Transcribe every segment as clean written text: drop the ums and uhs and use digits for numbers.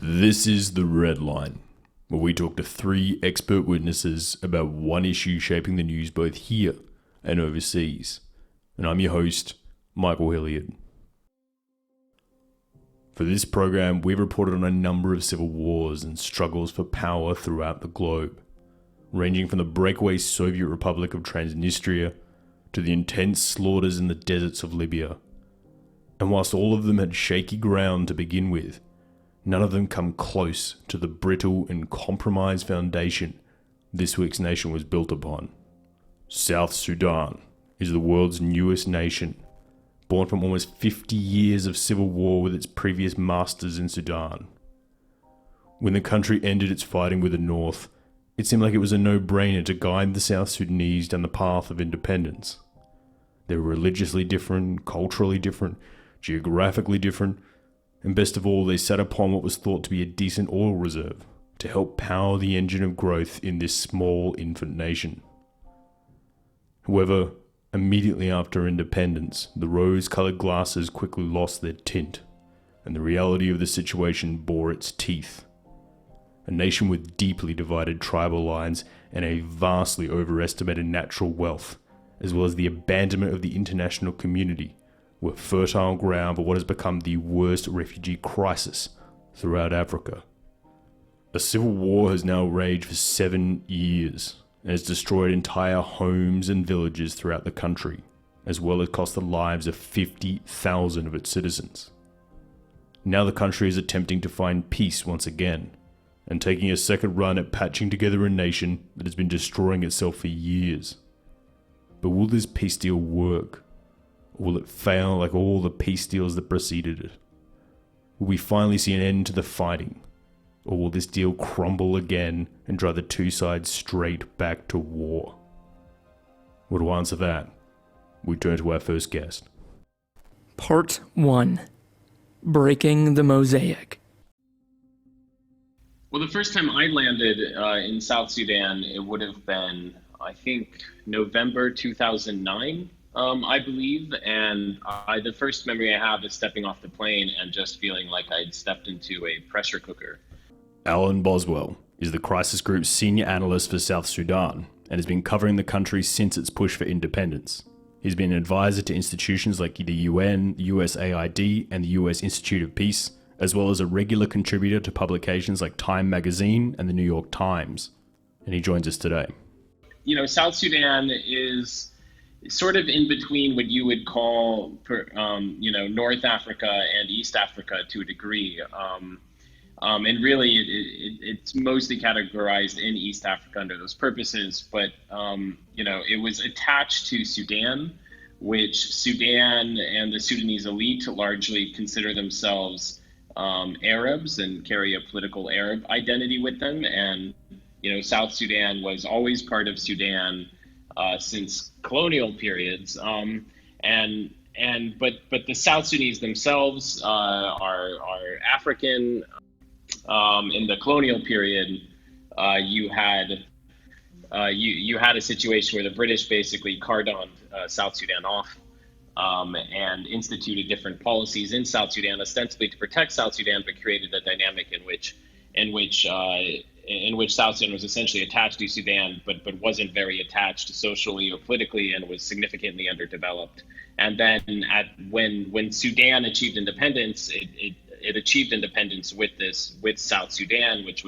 This is The Red Line, where we talk to three expert witnesses about one issue shaping the news both here and overseas. And I'm your host, Michael Hilliard. For this program, we've reported on a number of civil wars and struggles for power throughout the globe, ranging from the breakaway Soviet Republic of Transnistria to the intense slaughters in the deserts of Libya. And whilst all of them had shaky ground to begin with, none of them come close to the brittle and compromised foundation this week's nation was built upon. South Sudan is the world's newest nation, born from almost 50 years of civil war with its previous masters in Sudan. When the country ended its fighting with the North, it seemed like it was a no-brainer to guide the South Sudanese down the path of independence. They were religiously different, culturally different, geographically different, and best of all, they sat upon what was thought to be a decent oil reserve to help power the engine of growth in this small infant nation. However, immediately after independence, the rose-coloured glasses quickly lost their tint, and the reality of the situation bore its teeth. A nation with deeply divided tribal lines and a vastly overestimated natural wealth, as well as the abandonment of the international community, were fertile ground for what has become the worst refugee crisis throughout Africa. A civil war has now raged for 7 years and has destroyed entire homes and villages throughout the country, as well as cost the lives of 50,000 of its citizens. Now the country is attempting to find peace once again, and taking a second run at patching together a nation that has been destroying itself for years. But will this peace deal work? Or will it fail like all the peace deals that preceded it? Will we finally see an end to the fighting? Or will this deal crumble again and drive the two sides straight back to war? Well, to answer that, we turn to our first guest. Part 1. Breaking the Mosaic. Well, the first time I landed in South Sudan, it would have been, I think, November 2009. I believe, and the first memory I have is stepping off the plane and just feeling like I'd stepped into a pressure cooker. Alan Boswell is the Crisis Group's senior analyst for South Sudan and has been covering the country since its push for independence. He's been an advisor to institutions like the UN, USAID, and the US Institute of Peace, as well as a regular contributor to publications like Time Magazine and the New York Times. And he joins us today. You know, South Sudan is sort of in between what you would call, North Africa and East Africa to a degree. And really, it's mostly categorized in East Africa under those purposes. But, it was attached to Sudan, which Sudan and the Sudanese elite largely consider themselves Arabs and carry a political Arab identity with them. And, South Sudan was always part of Sudan since colonial periods, but the South Sudanese themselves are African. In the colonial period, you had a situation where the British basically cordoned South Sudan off and instituted different policies in South Sudan, ostensibly to protect South Sudan, but created a dynamic in which South Sudan was essentially attached to Sudan, but wasn't very attached socially or politically, and was significantly underdeveloped. And then when Sudan achieved independence, it achieved independence with South Sudan, which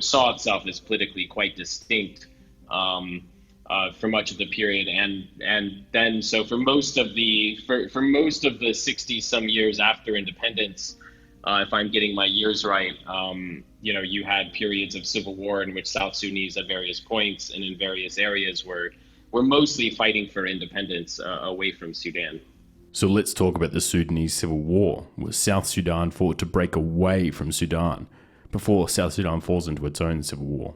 saw itself as politically quite distinct for much of the period. And then so for most of the 60 some years after independence, if I'm getting my years right, you had periods of civil war in which South Sudanese at various points and in various areas were mostly fighting for independence away from Sudan. So let's talk about the Sudanese Civil War, where South Sudan fought to break away from Sudan before South Sudan falls into its own civil war.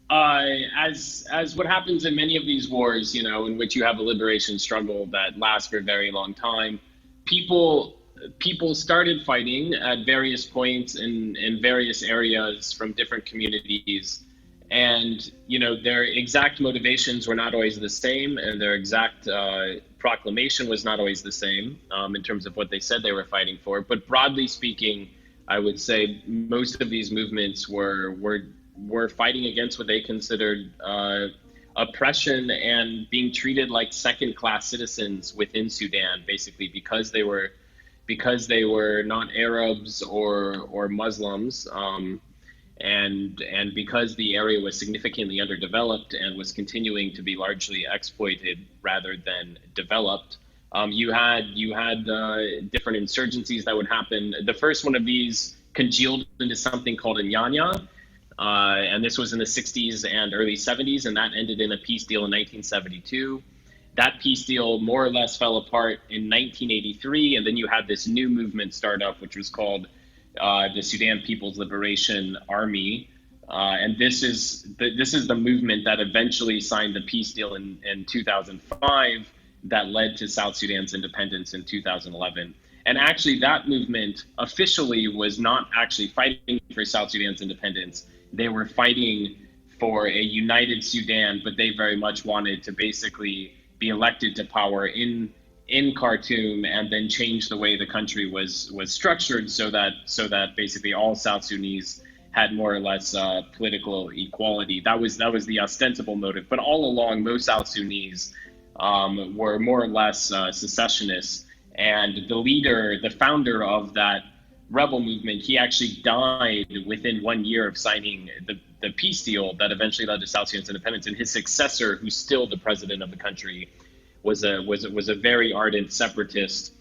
As what happens in many of these wars, in which you have a liberation struggle that lasts for a very long time, people started fighting at various points in various areas from different communities. And, their exact motivations were not always the same, and their exact proclamation was not always the same in terms of what they said they were fighting for. But broadly speaking, I would say most of these movements were fighting against what they considered oppression and being treated like second-class citizens within Sudan, basically because they were not Arabs or Muslims, and because the area was significantly underdeveloped and was continuing to be largely exploited rather than developed. You had different insurgencies that would happen. The first one of these congealed into something called a Nyanya, and this was in the 60s and early 70s, and that ended in a peace deal in 1972. That peace deal more or less fell apart in 1983, and then you had this new movement start up, which was called the Sudan People's Liberation Army, and this is the movement that eventually signed the peace deal in 2005 that led to South Sudan's independence in 2011. And actually, that movement officially was not actually fighting for South Sudan's independence. They were fighting for a united Sudan, but they very much wanted to basically be elected to power in Khartoum and then change the way the country was structured so that basically all South Sudanese had more or less political equality. That was the ostensible motive. But all along, most South Sudanese were more or less secessionists. And the founder of that rebel movement, he actually died within 1 year of signing the peace deal that eventually led to South Sudan's independence. And his successor, who's still the president of the country, was a very ardent separatist.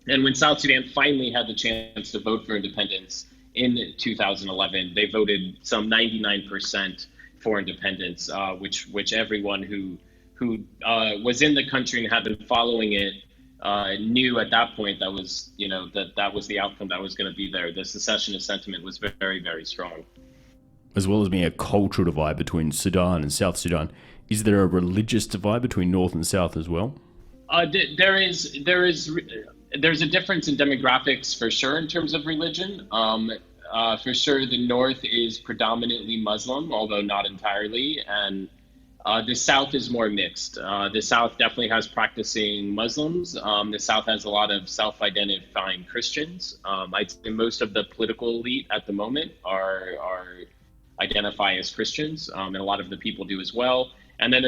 And when South Sudan finally had the chance to vote for independence in 2011, they voted some 99% for independence, which everyone who was in the country and had been following it knew at that point that was the outcome that was going to be there. The secessionist sentiment was very, very strong. As well as being a cultural divide between Sudan and South Sudan, is there a religious divide between North and South as well? There's a difference in demographics for sure in terms of religion. For sure, the North is predominantly Muslim, although not entirely, and the South is more mixed. The South definitely has practicing Muslims. The South has a lot of self-identifying Christians. I'd say most of the political elite at the moment are identify as Christians, and a lot of the people do as well. And then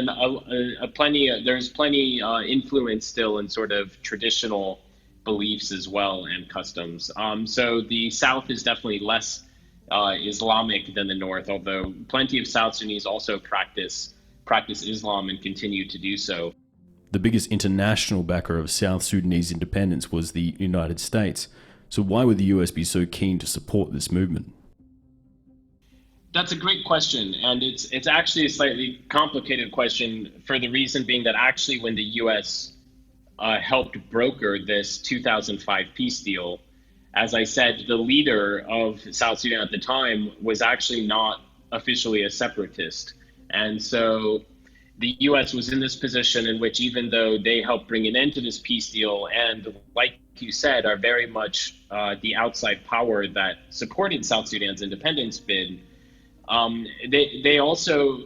there's plenty influence still in sort of traditional beliefs as well and customs. So the South is definitely less Islamic than the North, although plenty of South Sudanese also practice Islam and continue to do so. The biggest international backer of South Sudanese independence was the United States. So why would the US be so keen to support this movement? That's a great question, and it's actually a slightly complicated question for the reason being that actually when the U.S. Helped broker this 2005 peace deal, as I said, the leader of South Sudan at the time was actually not officially a separatist, and so the U.S. was in this position in which even though they helped bring an end to this peace deal and, like you said, are very much the outside power that supported South Sudan's independence bid, they also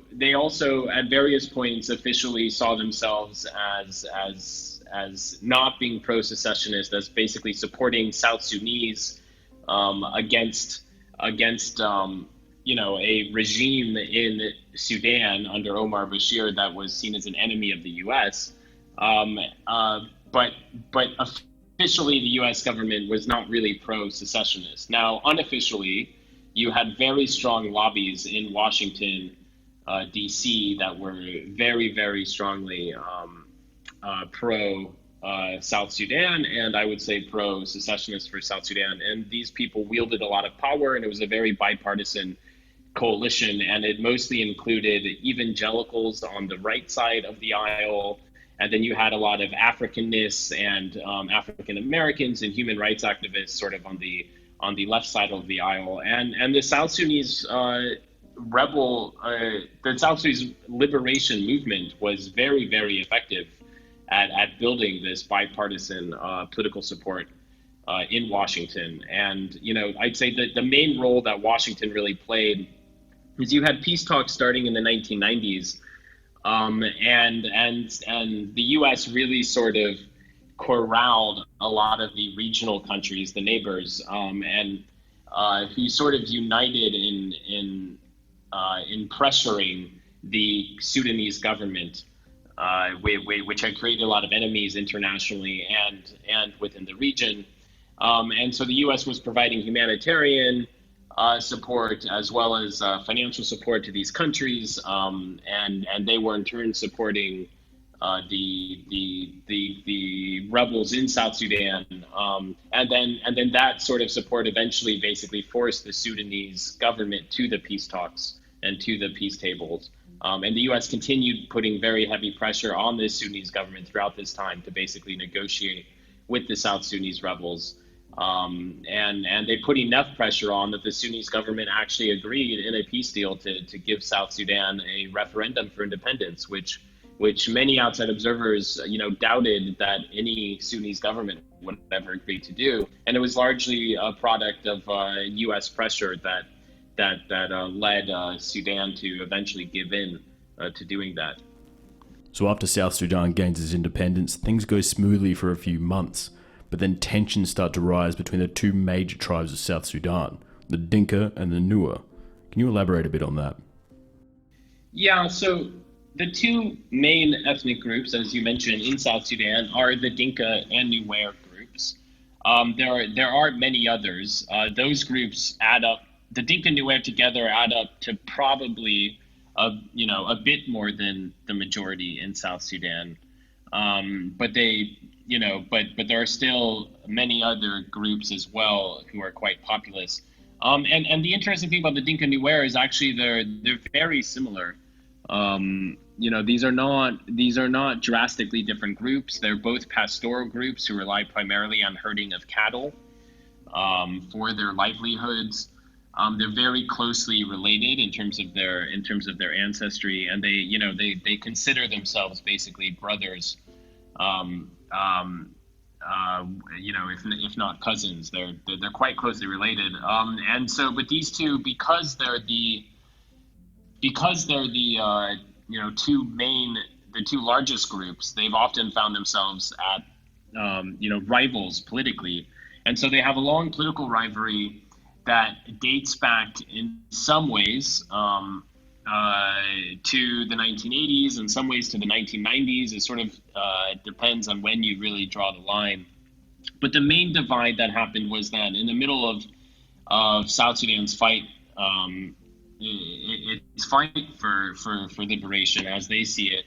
at various points officially saw themselves as not being pro-secessionist, as basically supporting South Sudanese against a regime in Sudan under Omar Bashir that was seen as an enemy of the U.S. But officially the U.S. government was not really pro-secessionist. Now, unofficially, you had very strong lobbies in Washington, D.C. that were very, very strongly pro South Sudan, and I would say pro secessionist for South Sudan. And these people wielded a lot of power, and it was a very bipartisan coalition, and it mostly included evangelicals on the right side of the aisle, and then you had a lot of Africanists and African Americans and human rights activists sort of on the left side of the aisle, and the South Sudanese the South Sudanese liberation movement was very, very effective at building this bipartisan political support in Washington. And I'd say that the main role that Washington really played is you had peace talks starting in the 1990s, and the U.S. really sort of corralled a lot of the regional countries, the neighbors, and who sort of united in pressuring the Sudanese government, which had created a lot of enemies internationally and within the region. And so the U.S. was providing humanitarian support as well as financial support to these countries, and they were in turn supporting the rebels in South Sudan, and then that sort of support eventually basically forced the Sudanese government to the peace talks and to the peace tables. And the U.S. continued putting very heavy pressure on the Sudanese government throughout this time to basically negotiate with the South Sudanese rebels. And they put enough pressure on that the Sudanese government actually agreed in a peace deal to give South Sudan a referendum for independence, which many outside observers, doubted that any Sudanese government would ever agree to do. And it was largely a product of U.S. pressure that led Sudan to eventually give in to doing that. So after South Sudan gains its independence, things go smoothly for a few months, but then tensions start to rise between the two major tribes of South Sudan, the Dinka and the Nuer. Can you elaborate a bit on that? Yeah, so the two main ethnic groups, as you mentioned, in South Sudan are the Dinka and Nuer groups. There are many others. Those groups add up. The Dinka and Nuer together add up to probably a bit more than the majority in South Sudan. But there are still many other groups as well who are quite populous. And the interesting thing about the Dinka and Nuer is actually they're very similar. These are not drastically different groups. They're both pastoral groups who rely primarily on herding of cattle for their livelihoods. They're very closely related in terms of their ancestry, and they consider themselves basically brothers. If not cousins, they're quite closely related. And so, but these two, because they're the two largest groups, they've often found themselves at rivals politically, and so they have a long political rivalry that dates back in some ways to the 1980s, in some ways to the 1990s. It sort of depends on when you really draw the line. But the main divide that happened was that in the middle of South Sudan's fight, its fight for liberation, as they see it,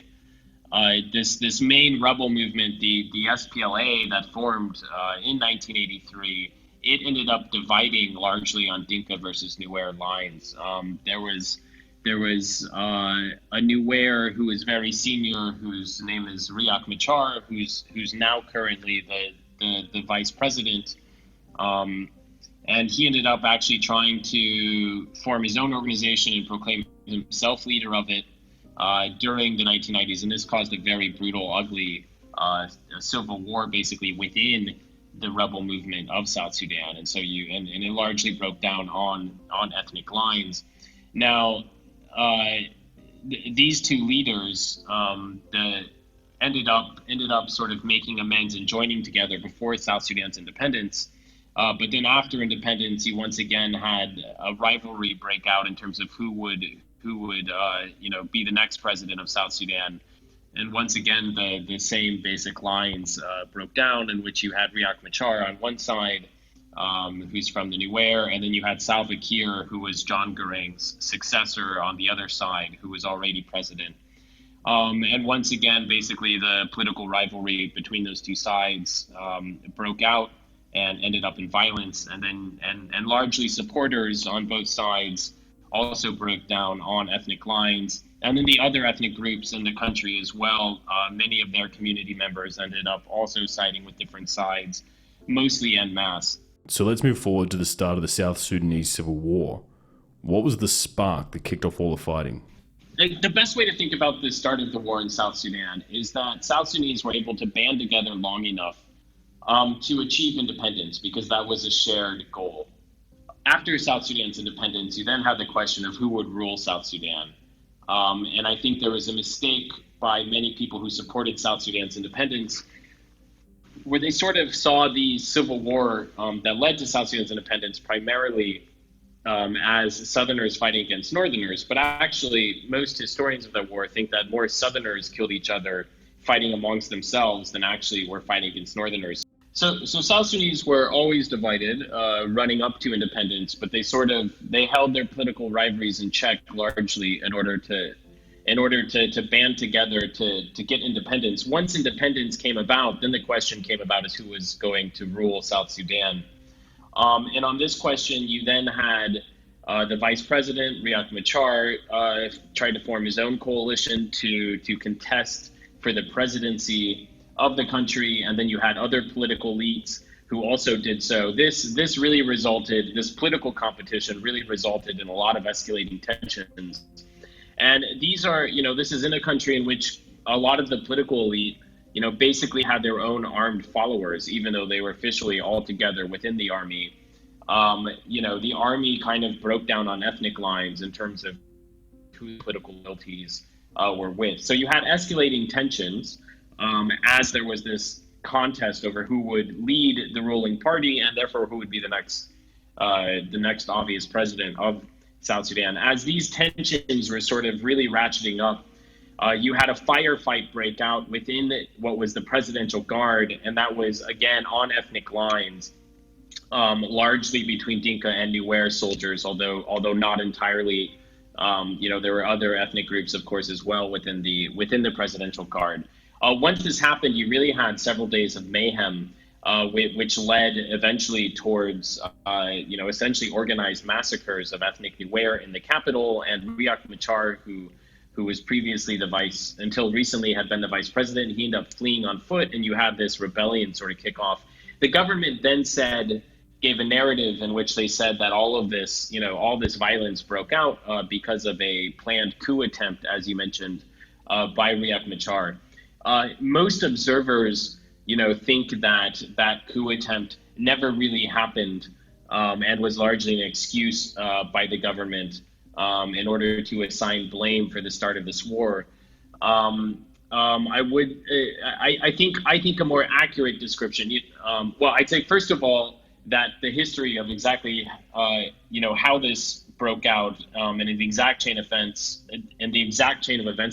this main rebel movement, the SPLA that formed in 1983, it ended up dividing largely on Dinka versus Nuer lines. There was a Nuer who is very senior, whose name is Riek Machar, who's now currently the vice president. And he ended up actually trying to form his own organization and proclaim himself leader of it during the 1990s. And this caused a very brutal, ugly civil war basically within the rebel movement of South Sudan. And so it largely broke down on ethnic lines. Now, these two leaders ended up sort of making amends and joining together before South Sudan's independence. But then after independence, you once again had a rivalry break out in terms of who would be the next president of South Sudan. And once again, the same basic lines broke down, in which you had Riek Machar on one side, who's from the Nuer, and then you had Salva Kiir, who was John Garang's successor, on the other side, who was already president. And once again, basically the political rivalry between those two sides broke out and ended up in violence, and largely supporters on both sides also broke down on ethnic lines. And then the other ethnic groups in the country as well, many of their community members ended up also siding with different sides, mostly en masse. So let's move forward to the start of the South Sudanese Civil War. What was the spark that kicked off all the fighting? The best way to think about the start of the war in South Sudan is that South Sudanese were able to band together long enough to achieve independence, because that was a shared goal. After South Sudan's independence, you then had the question of who would rule South Sudan. And I think there was a mistake by many people who supported South Sudan's independence, where they sort of saw the civil war that led to South Sudan's independence primarily as Southerners fighting against Northerners. But actually, most historians of the war think that more Southerners killed each other fighting amongst themselves than actually were fighting against Northerners. So South Sudanese were always divided, running up to independence, but they held their political rivalries in check largely in order to band together to get independence. Once independence came about, then the question came about as who was going to rule South Sudan. And on this question, you then had the vice president, Riek Machar, tried to form his own coalition to contest for the presidency of the country, and then you had other political elites who also did so. This political competition really resulted in a lot of escalating tensions. And this is in a country in which a lot of the political elite, basically had their own armed followers, even though they were officially all together within the army. The army kind of broke down on ethnic lines in terms of who political loyalties were with. So you had escalating tensions as there was this contest over who would lead the ruling party and therefore who would be the next obvious president of South Sudan. As these tensions were sort of really ratcheting up, you had a firefight break out within what was the presidential guard, and that was again on ethnic lines, largely between Dinka and Nuer soldiers, although not entirely. There were other ethnic groups, of course, as well within the presidential guard. Once this happened, you really had several days of mayhem, which led eventually towards, essentially organized massacres of ethnic Nuer in the capital. And Riek Machar, who was previously until recently had been the vice president, he ended up fleeing on foot, and you had this rebellion sort of kick off. The government then gave a narrative in which they said that all this violence broke out because of a planned coup attempt, as you mentioned, by Riek Machar. Most observers, think that coup attempt never really happened and was largely an excuse by the government in order to assign blame for the start of this war. I think a more accurate description. I'd say first of all that the history of exactly how this broke out and the exact chain of events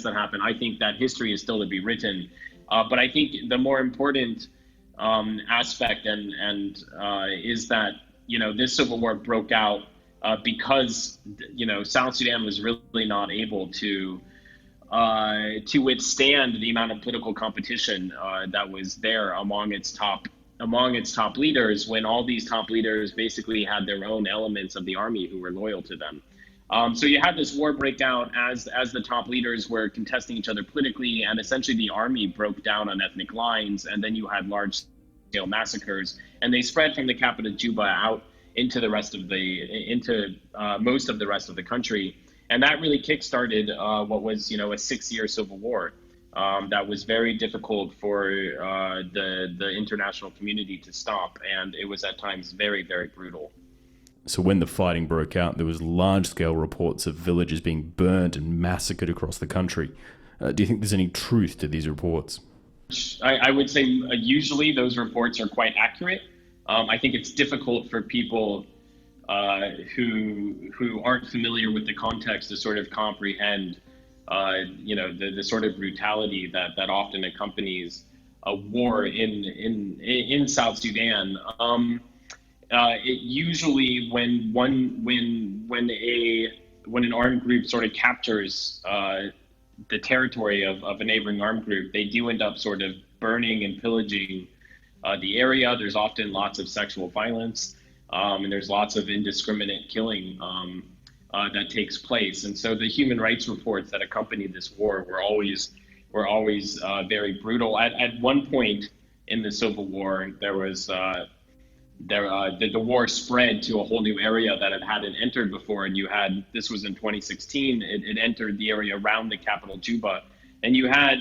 that happened. I think that history is still to be written. But I think the more important aspect is that this civil war broke out because South Sudan was really not able to withstand the amount of political competition that was there among its top leaders, when all these top leaders basically had their own elements of the army who were loyal to them. So you had this war break out as the top leaders were contesting each other politically, and essentially the army broke down on ethnic lines, and then you had large-scale massacres, and they spread from the capital Juba out into most of the rest of the country, and that really kick-started what was a 6-year civil war. That was very difficult for the international community to stop, and it was at times very, very brutal. So when the fighting broke out, there was large-scale reports of villages being burnt and massacred across the country. Do you think there's any truth to these reports? I would say usually those reports are quite accurate. I think it's difficult for people who aren't familiar with the context to sort of comprehend the sort of brutality that often accompanies a war in South Sudan. It usually when an armed group sort of captures the territory of a neighboring armed group, they do end up sort of burning and pillaging the area. There's often lots of sexual violence, and there's lots of indiscriminate killing that takes place. And so the human rights reports that accompanied this war were always very brutal. At one point in the Civil War, there was the war spread to a whole new area that it hadn't entered before, and this was in 2016. It entered the area around the capital Juba, and you had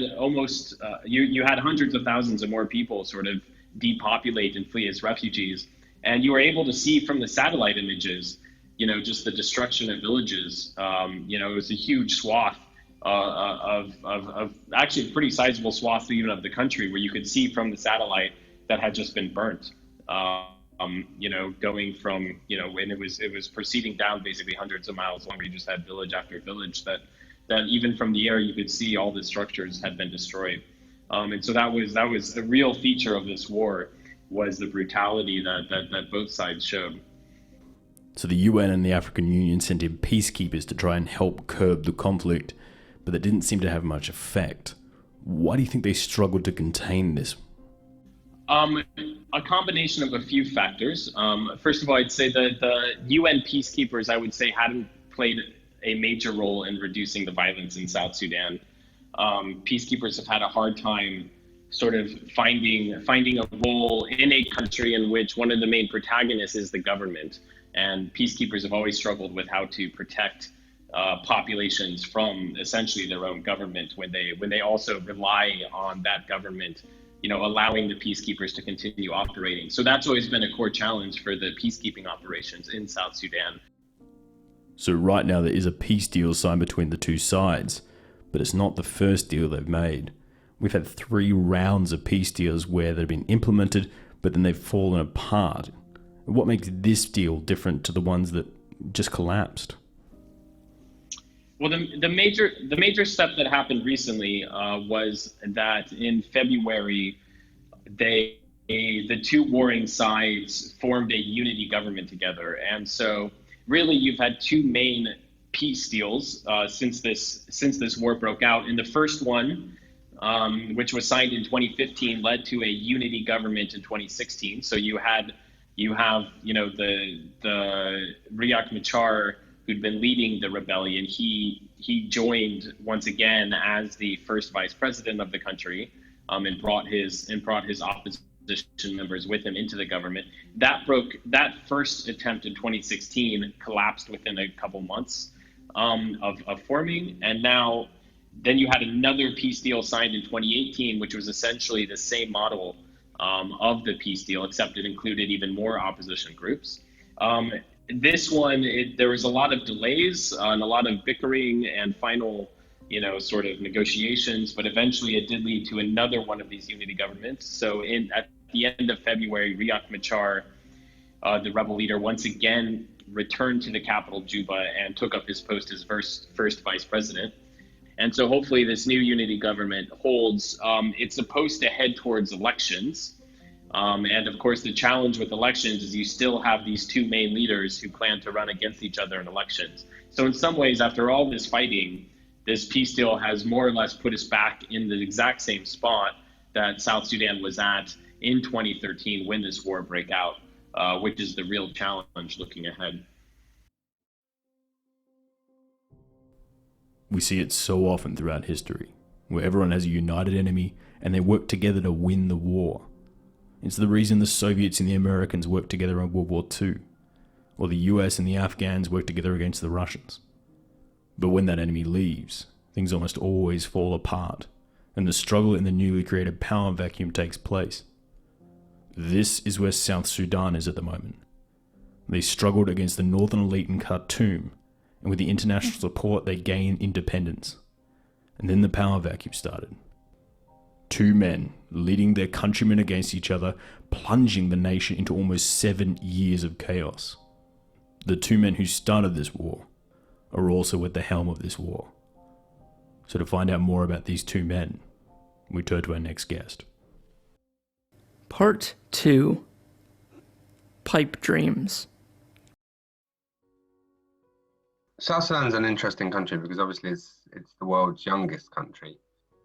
you had hundreds of thousands of more people sort of depopulate and flee as refugees, and you were able to see from the satellite images, just the destruction of villages. It was a huge swath of actually a pretty sizable swath even of the country where you could see from the satellite that had just been burnt. Going from, when it was proceeding down basically hundreds of miles long. You just had village after village that even from the air you could see all the structures had been destroyed. And so that was a real feature of this war, was the brutality that both sides showed. So the UN and the African Union sent in peacekeepers to try and help curb the conflict, but that didn't seem to have much effect. Why do you think they struggled to contain this? A combination of a few factors. First of all, I'd say that the UN peacekeepers, I would say, hadn't played a major role in reducing the violence in South Sudan. Peacekeepers have had a hard time sort of finding a role in a country in which one of the main protagonists is the government. And peacekeepers have always struggled with how to protect populations from essentially their own government when they also rely on that government, allowing the peacekeepers to continue operating. So that's always been a core challenge for the peacekeeping operations in South Sudan. So right now there is a peace deal signed between the two sides, but it's not the first deal they've made. We've had 3 rounds of peace deals where they've been implemented, but then they've fallen apart. What makes this deal different to the ones that just collapsed? Well, the major step that happened recently was that in February, the two warring sides formed a unity government together, and so really you've had 2 main peace deals since this war broke out. And the first one, which was signed in 2015, led to a unity government in 2016. So you have the Riek Machar, who'd been leading the rebellion. He joined once again as the first vice president of the country, and brought his opposition members with him into the government. That first attempt in 2016 collapsed within a couple months of forming, and then you had another peace deal signed in 2018, which was essentially the same model of the peace deal, except it included even more opposition groups. This one, there was a lot of delays and a lot of bickering and final, sort of negotiations, but eventually it did lead to another one of these unity governments. So at the end of February, Riek Machar, the rebel leader, once again returned to the capital, Juba, and took up his post as first vice president. And so hopefully this new unity government holds. It's supposed to head towards elections. And of course, the challenge with elections is you still have these 2 main leaders who plan to run against each other in elections. So in some ways, after all this fighting, this peace deal has more or less put us back in the exact same spot that South Sudan was at in 2013 when this war broke out, which is the real challenge looking ahead. We see it so often throughout history, where everyone has a united enemy and they work together to win the war. It's the reason the Soviets and the Americans worked together in World War II, or the US and the Afghans worked together against the Russians. But when that enemy leaves, things almost always fall apart, and the struggle in the newly created power vacuum takes place. This is where South Sudan is at the moment. They struggled against the northern elite in Khartoum, and with the international support they gained independence. And then the power vacuum started. 2 men leading their countrymen against each other, plunging the nation into almost 7 years of chaos. The 2 men who started this war are also at the helm of this war. So to find out more about these 2 men, we turn to our next guest. Part 2. Pipe Dreams. South Sudan's an interesting country because obviously it's the world's youngest country.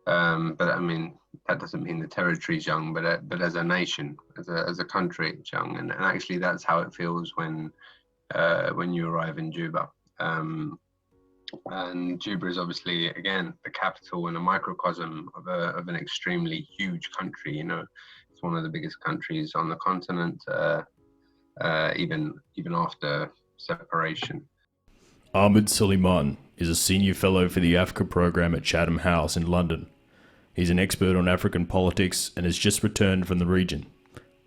But I mean, that doesn't mean the territory's young, but as a nation, as a country, it's young. And actually that's how it feels when you arrive in Juba. And Juba is obviously, again, the capital and a microcosm of an extremely huge country. It's one of the biggest countries on the continent, even after separation. Ahmed Soliman is a senior fellow for the Africa program at Chatham House in London. He's an expert on African politics and has just returned from the region.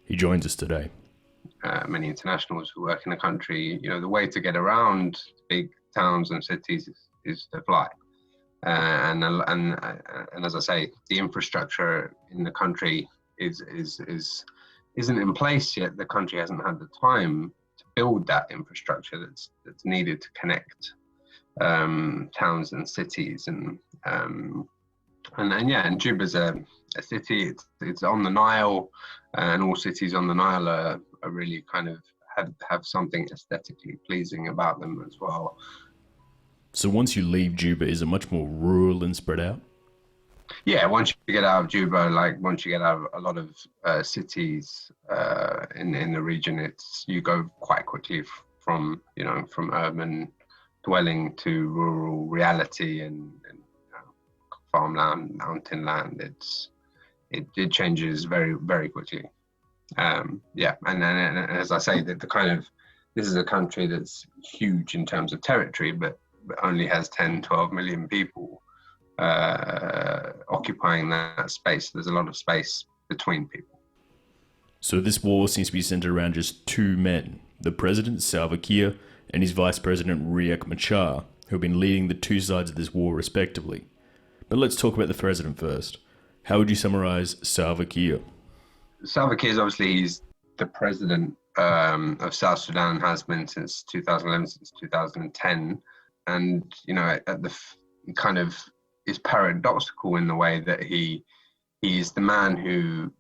He joins us today. Many internationals who work in the country, the way to get around big towns and cities is to fly. And as I say, the infrastructure in the country is isn't in place yet. The country hasn't had the time to build that infrastructure that's needed to connect towns and cities, and Juba's a city. It's on the Nile, and all cities on the Nile are really kind of have something aesthetically pleasing about them as well. So once you leave Juba, is it much more rural and spread out? Yeah, once you get out of Juba, once you get out of a lot of cities in the region, you go quite quickly from urban dwelling to rural reality and farmland, mountain land. It changes very, very quickly. And as I say, this is a country that's huge in terms of territory, but only has 10, 12 million people occupying that space. There's a lot of space between people. So this war seems to be centered around just two men, the president, Salva Kiir, and his vice president, Riek Machar, who have been leading the two sides of this war respectively. But let's talk about the president first. How would you summarize Salva Kiir? Salva Kiir is obviously he's the president of South Sudan, has been since 2011, since 2010. And, at the kind of is paradoxical in the way that he is the man who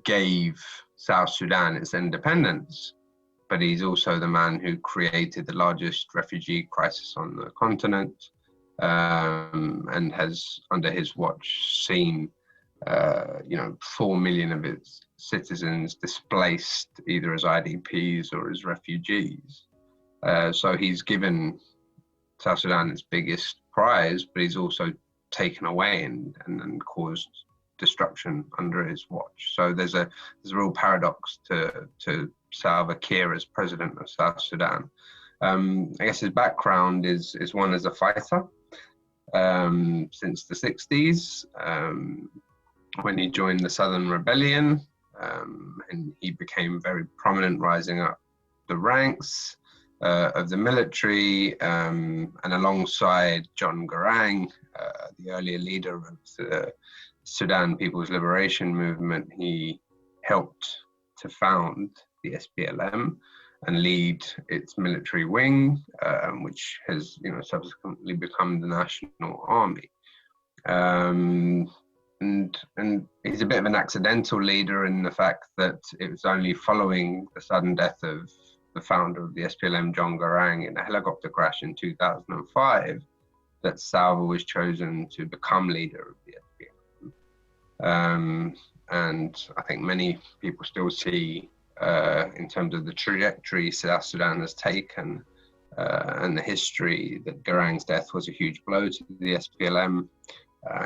gave South Sudan its independence, but he's also the man who created the largest refugee crisis on the continent, and has, under his watch, seen 4 million of its citizens displaced either as IDPs or as refugees. So he's given South Sudan its biggest prize, but he's also taken away and caused destruction under his watch. So there's a real paradox to Salva Kiir as president of South Sudan. I guess his background is one as a fighter since the 60s, when he joined the Southern Rebellion, and he became very prominent, rising up the ranks of the military, and alongside John Garang, the earlier leader of the Sudan People's Liberation Movement, he helped to found the SPLM and lead its military wing, which has subsequently become the National Army. And he's a bit of an accidental leader in the fact that it was only following the sudden death of the founder of the SPLM, John Garang, in a helicopter crash in 2005, that Salva was chosen to become leader of the SPLM. And I think many people still see, in terms of the trajectory South Sudan has taken, and the history, that Garang's death was a huge blow to the SPLM.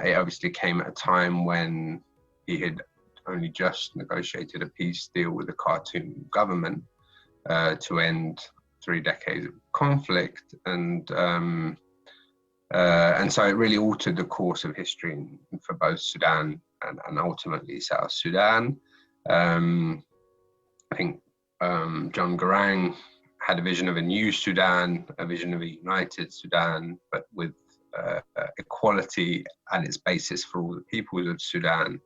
It obviously came at a time when he had only just negotiated a peace deal with the Khartoum government to end 3 decades of conflict, and so it really altered the course of history for both Sudan and ultimately South Sudan. I think John Garang had a vision of a new Sudan, a vision of a united Sudan, but with equality at its basis for all the peoples of Sudan.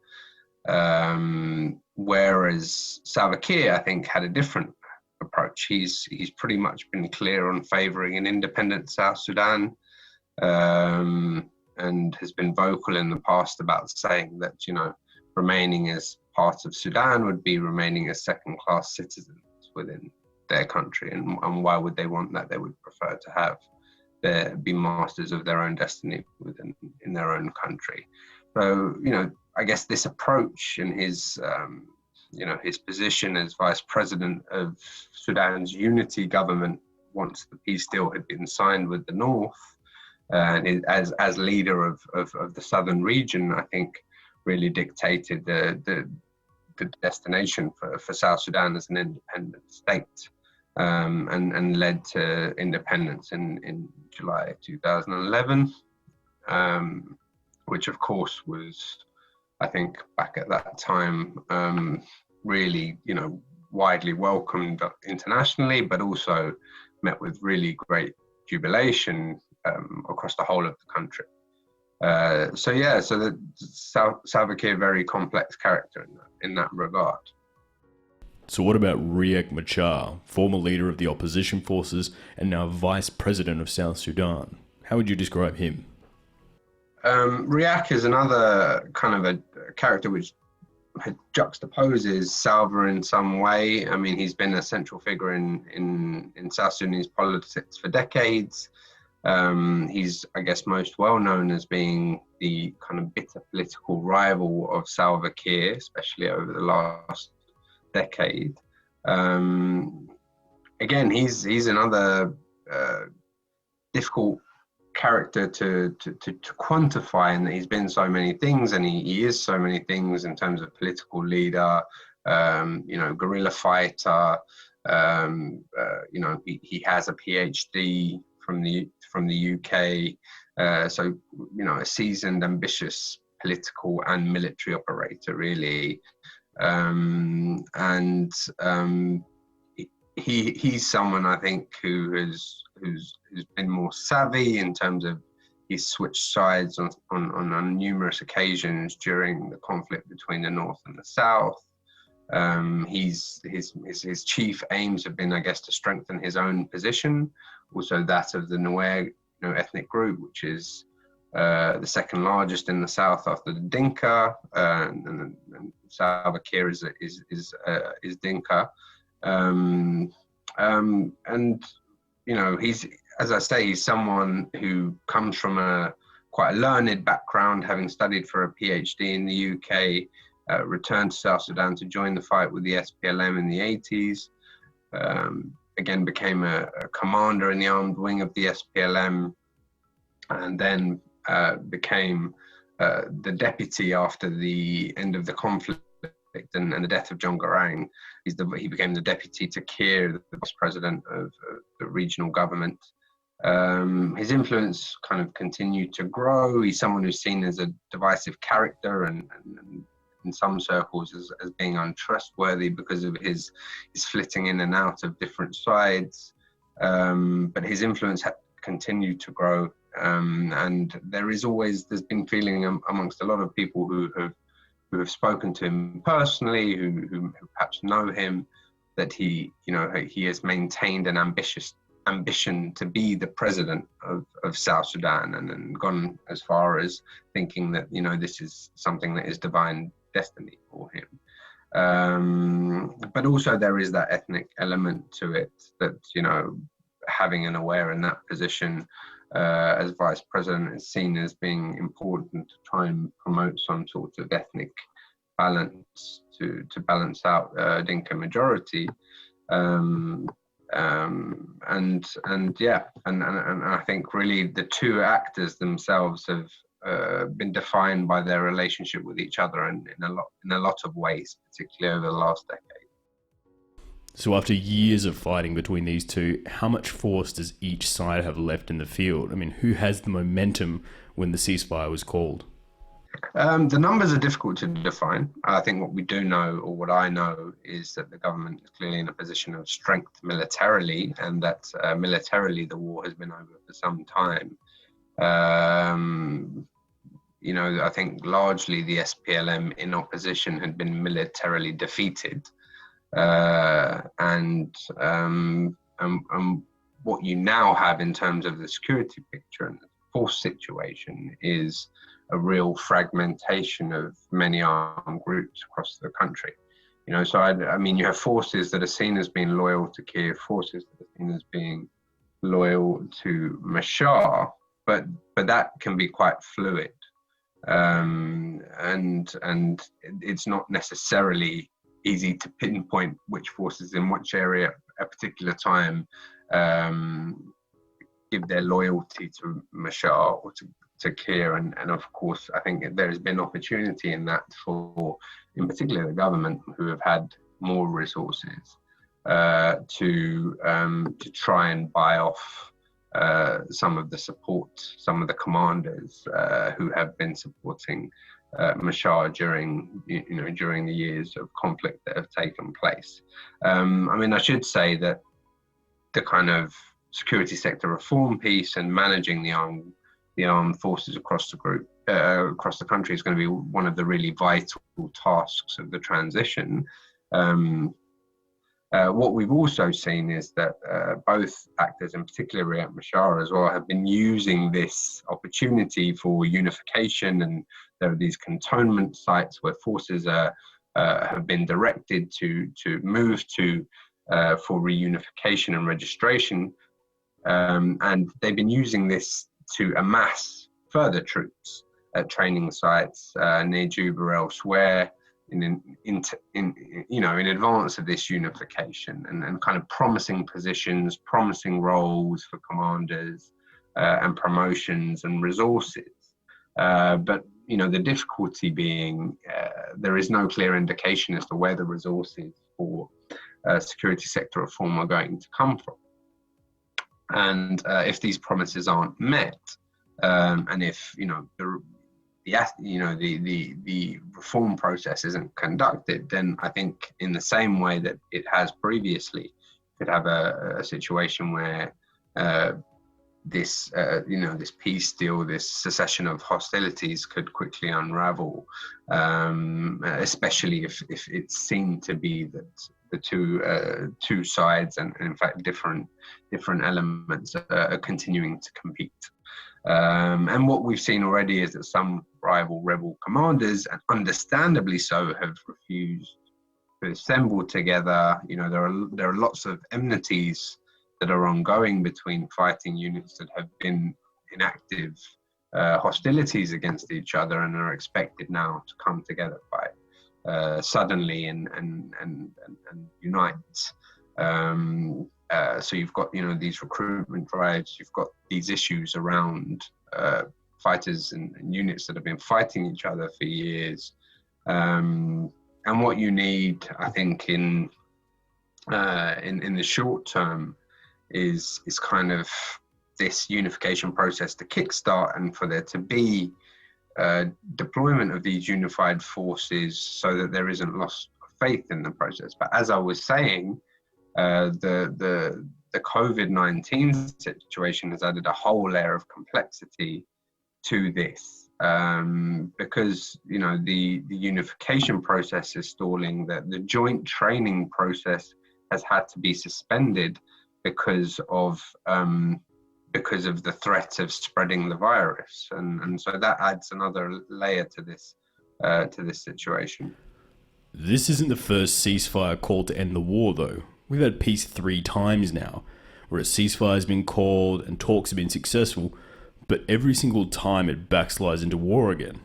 Whereas Salva Kiir, I think, had a different approach. He's pretty much been clear on favouring an independent South Sudan, and has been vocal in the past about saying that, remaining as part of Sudan would be remaining as second-class citizens within their country, and why would they want that? They would prefer to be masters of their own destiny in their own country. So, I guess this approach and his position as vice president of Sudan's unity government, once the peace deal had been signed with the North, and as leader of the southern region, I think really dictated the destination for South Sudan as an independent state, and led to independence in July 2011, which of course was, I think, back at that time, really, widely welcomed internationally, but also met with really great jubilation across the whole of the country. So the Salva Kiir, very complex character in that regard. So what about Riek Machar, former leader of the opposition forces and now vice president of South Sudan? How would you describe him? Riek is another kind of a character which juxtaposes Salva in some way. I mean, he's been a central figure in South Sudanese politics for decades. He's, I guess, most well known as being the kind of bitter political rival of Salva Kiir, especially over the last decade. Again, he's another difficult character to quantify, and he's been so many things, and he is so many things in terms of political leader, guerrilla fighter. He has a PhD from the UK, so a seasoned, ambitious political and military operator, really. He's someone, I think, who's been more savvy in terms of he's switched sides on numerous occasions during the conflict between the North and the South. His chief aims have been, I guess, to strengthen his own position, also that of the Nuer ethnic group, which is the second largest in the South after the Dinka, and Salva Kiir is Dinka. He's, as I say, he's someone who comes from quite a learned background, having studied for a PhD in the UK, returned to South Sudan to join the fight with the SPLM in the 80s, again became a commander in the armed wing of the SPLM, and then became the deputy after the end of the conflict and the death of John Garang. He became the deputy to Kiir, the vice president of the regional government. His influence kind of continued to grow. He's someone who's seen as a divisive character and in some circles as being untrustworthy because of his flitting in and out of different sides. But his influence continued to grow. And there's been feeling amongst a lot of people who have spoken to him personally, who perhaps know him, that he has maintained an ambition to be the president of South Sudan, and gone as far as thinking that this is something that is divine destiny for him. But also there is that ethnic element to it, that having an Nuer in that position as vice president is seen as being important to try and promote some sort of ethnic balance to balance out Dinka majority. And I think really the two actors themselves have been defined by their relationship with each other in a lot of ways, particularly over the last decade. So after years of fighting between these two, how much force does each side have left in the field? I mean, who has the momentum when the ceasefire was called? The numbers are difficult to define. I think what we do know, or what I know, is that the government is clearly in a position of strength militarily, and that militarily the war has been over for some time. I think largely the SPLM in opposition had been militarily defeated. And what you now have in terms of the security picture and the force situation is a real fragmentation of many armed groups across the country. So you have forces that are seen as being loyal to Kiir, forces that are seen as being loyal to Machar, but that can be quite fluid, and it's not necessarily easy to pinpoint which forces in which area at a particular time give their loyalty to Machar or to Kiir, and of course I think there has been opportunity in that for, in particular, the government, who have had more resources to try and buy off some of the support, some of the commanders who have been supporting Machar during the years of conflict that have taken place. I should say that the kind of security sector reform piece and managing the armed forces across the country is going to be one of the really vital tasks of the transition. What we've also seen is that both actors, and particularly Riek Machar as well, have been using this opportunity for unification, and there are these cantonment sites where forces have been directed to move to for reunification and registration, and they've been using this to amass further troops at training sites near Juba or elsewhere, in advance of this unification, and kind of promising positions, promising roles for commanders, and promotions and resources. But the difficulty being there is no clear indication as to where the resources for security sector reform are going to come from. And if these promises aren't met, and if the reform process isn't conducted, then I think in the same way that it has previously, could have a situation where this peace deal, this cessation of hostilities could quickly unravel, especially if it's seen to be that the two sides, and in fact different elements, are continuing to compete. And what we've seen already is that some rival rebel commanders, and understandably so, have refused to assemble together. There are lots of enmities that are ongoing between fighting units that have been in active hostilities against each other, and are expected now to come together quite suddenly and unite. So you've got these recruitment drives, you've got these issues around fighters and units that have been fighting each other for years, and what you need, I think, in the short term is kind of this unification process to kickstart, and for there to be deployment of these unified forces so that there isn't loss of faith in the process. But as I was saying, the COVID-19 situation has added a whole layer of complexity to this, because the unification process is stalling, that the joint training process has had to be suspended because of the threat of spreading the virus, and so that adds another layer to this situation. This isn't the first ceasefire call to end the war, though. We've had peace 3 times now, where a ceasefire has been called and talks have been successful, but every single time it backslides into war again.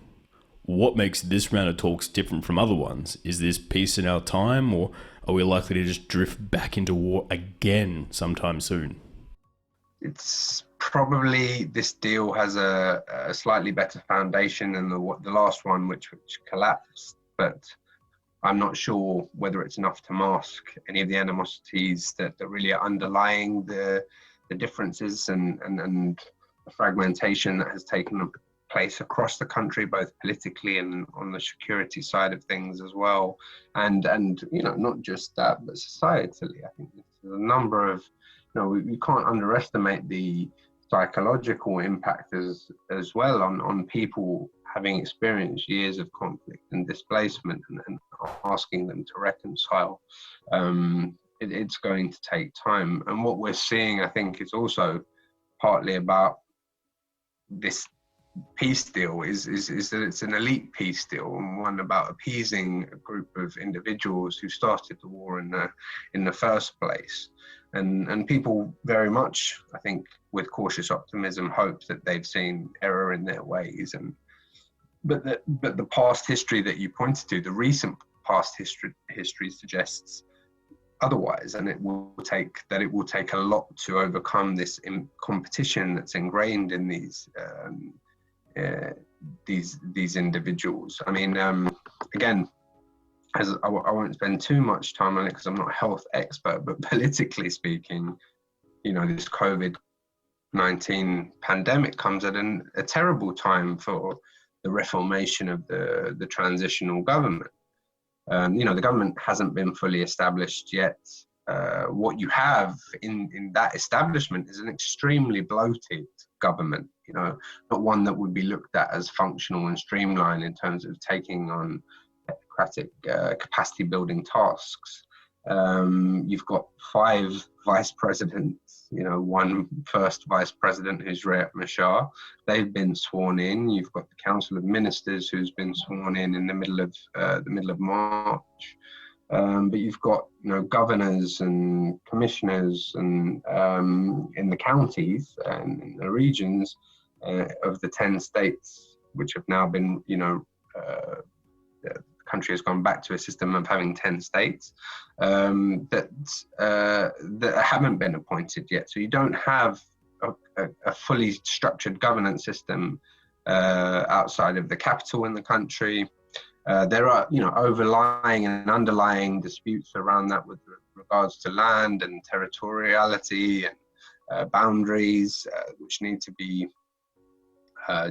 What makes this round of talks different from other ones? Is this peace in our time, or are we likely to just drift back into war again sometime soon? It's probably, this deal has a slightly better foundation than the last one, which collapsed, but I'm not sure whether it's enough to mask any of the animosities that really are underlying the differences and the fragmentation that has taken place across the country, both politically and on the security side of things as well. And not just that, but societally. I think there's a number of, we can't underestimate the psychological impact as well on people having experienced years of conflict and displacement, and asking them to reconcile. It's going to take time. And what we're seeing, I think, is also partly about this peace deal is that it's an elite peace deal, and one about appeasing a group of individuals who started the war in the first place. And people very much, I think, with cautious optimism, hope that they've seen error in their ways. But the past history that you pointed to, the recent past history suggests otherwise, and it will take a lot to overcome this competition that's ingrained in these individuals. I mean, again, as I won't spend too much time on it because I'm not a health expert, but politically speaking, this COVID-19 pandemic comes at a terrible time for the reformation of the transitional government. The government hasn't been fully established yet. What you have in that establishment is an extremely bloated government, not one that would be looked at as functional and streamlined in terms of taking on democratic capacity building tasks. You've got 5 vice presidents, one first vice president who's Riek Machar. They've been sworn in. You've got the Council of Ministers who's been sworn in the middle of March. But you've got governors and commissioners and in the counties and in the regions of the 10 states which have now been the country has gone back to a system of having 10 states that haven't been appointed yet. So you don't have a fully structured governance system outside of the capital in the country. There are, overlying and underlying disputes around that with regards to land and territoriality and boundaries, which need to be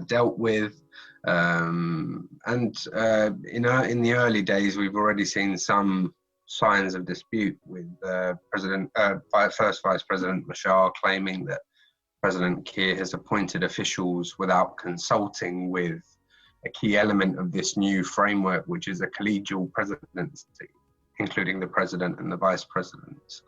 dealt with. In the early days, we've already seen some signs of dispute with first Vice President Machar claiming that President Kiir has appointed officials without consulting with a key element of this new framework, which is a collegial presidency, including the president and the vice presidents,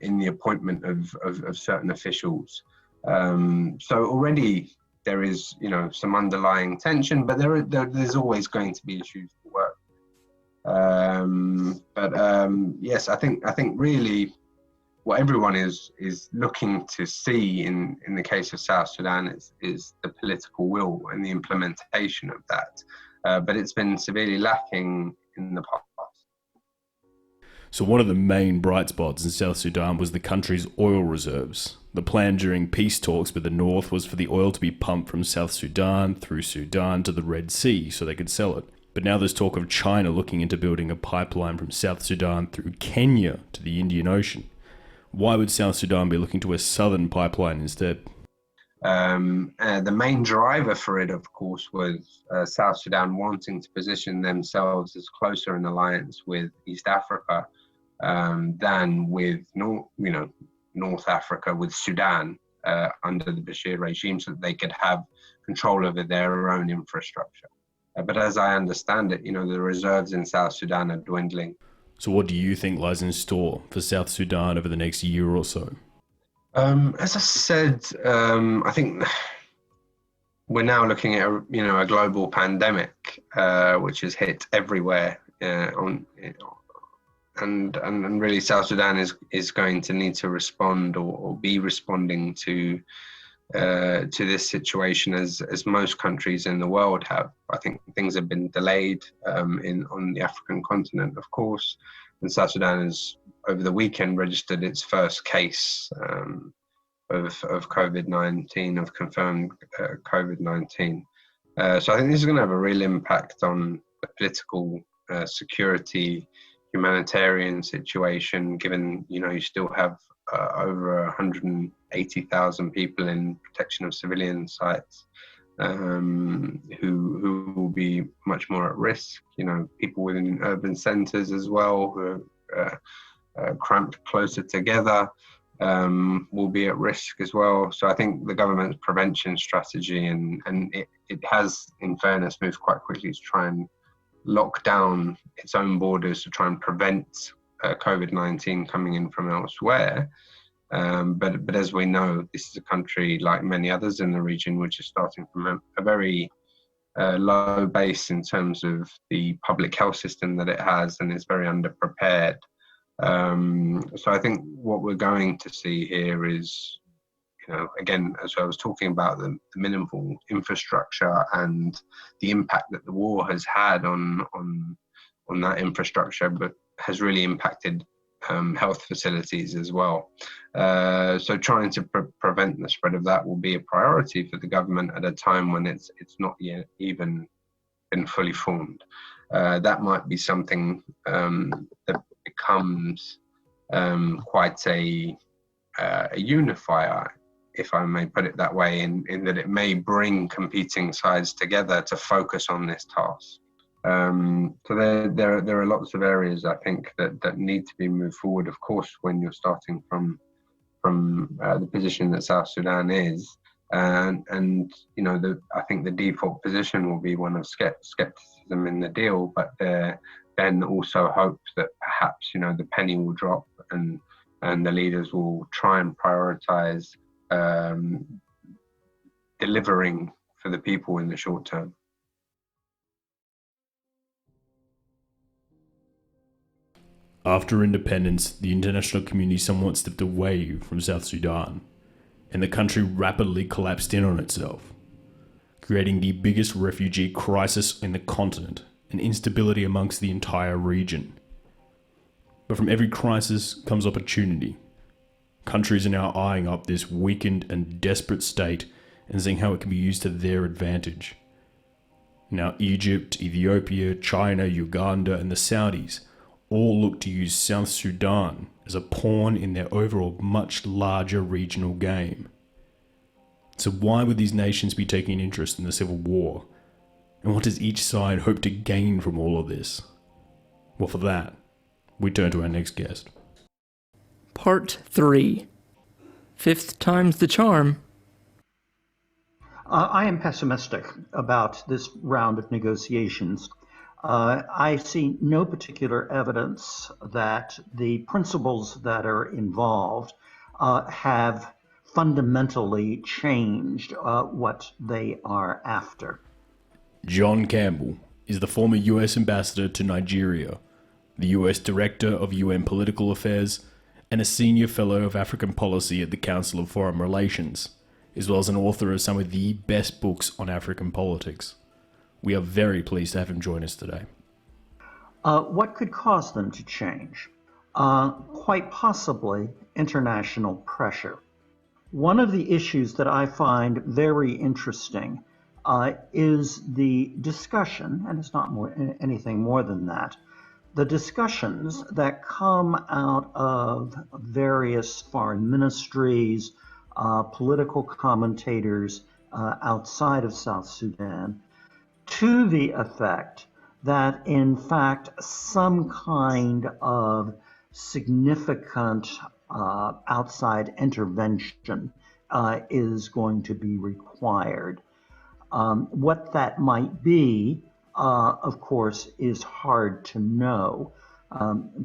in the appointment of certain officials. So already there is, some underlying tension, but there's always going to be issues to work. Yes, I think really what everyone is looking to see in the case of South Sudan is the political will and the implementation of that. But it's been severely lacking in the past. So one of the main bright spots in South Sudan was the country's oil reserves. The plan during peace talks with the North was for the oil to be pumped from South Sudan through Sudan to the Red Sea so they could sell it. But now there's talk of China looking into building a pipeline from South Sudan through Kenya to the Indian Ocean. Why would South Sudan be looking to a southern pipeline instead? The main driver for it, of course, was South Sudan wanting to position themselves as closer in alliance with East Africa than with North Africa, with Sudan under the Bashir regime, so that they could have control over their own infrastructure. But as I understand it, the reserves in South Sudan are dwindling. So what do you think lies in store for South Sudan over the next year or so? As I said, I think we're now looking at a global pandemic which has hit everywhere, and really South Sudan is going to need to respond or be responding to this situation as most countries in the world have. I think things have been delayed on the African continent, of course, and South Sudan has over the weekend registered its first case of COVID-19, of confirmed COVID-19. So I think this is going to have a real impact on the political security, humanitarian situation, given you still have over 180,000 people in protection of civilian sites who will be much more at risk. People within urban centres as well who are cramped closer together will be at risk as well. So I think the government's prevention strategy and it has, in fairness, moved quite quickly to try and lock down its own borders to try and prevent COVID-19 coming in from elsewhere. But as we know, this is a country like many others in the region, which is starting from a very low base in terms of the public health system that it has, and is very underprepared. So I think what we're going to see here is, again, as I was talking about, the minimal infrastructure and the impact that the war has had on that infrastructure, but has really impacted health facilities as well. So trying to prevent the spread of that will be a priority for the government at a time when it's not yet even been fully formed. That might be something that becomes quite a unifier, if I may put it that way, in that it may bring competing sides together to focus on this task. So there are lots of areas, I think, that need to be moved forward. Of course, when you're starting from the position that South Sudan is, and I think the default position will be one of skepticism in the deal, but there then also hope that perhaps, the penny will drop and the leaders will try and prioritize delivering for the people in the short term. After independence, the international community somewhat stepped away from South Sudan, and the country rapidly collapsed in on itself, creating the biggest refugee crisis in the continent and instability amongst the entire region. But from every crisis comes opportunity. Countries are now eyeing up this weakened and desperate state and seeing how it can be used to their advantage. Now Egypt, Ethiopia, China, Uganda, and the Saudis all look to use South Sudan as a pawn in their overall much larger regional game. So why would these nations be taking interest in the civil war? And what does each side hope to gain from all of this? Well, for that, we turn to our next guest. Part 3. Fifth time's the charm. I am pessimistic about this round of negotiations. I see no particular evidence that the principles that are involved have fundamentally changed what they are after. John Campbell is the former US Ambassador to Nigeria, the US Director of UN Political Affairs, and a Senior Fellow of African Policy at the Council of Foreign Relations, as well as an author of some of the best books on African politics. We are very pleased to have him join us today. What could cause them to change? Quite possibly international pressure. One of the issues that I find very interesting is the discussion, and it's not anything more than that, the discussions that come out of various foreign ministries, political commentators outside of South Sudan, to the effect that, in fact, some kind of significant outside intervention is going to be required. What that might be, of course, is hard to know,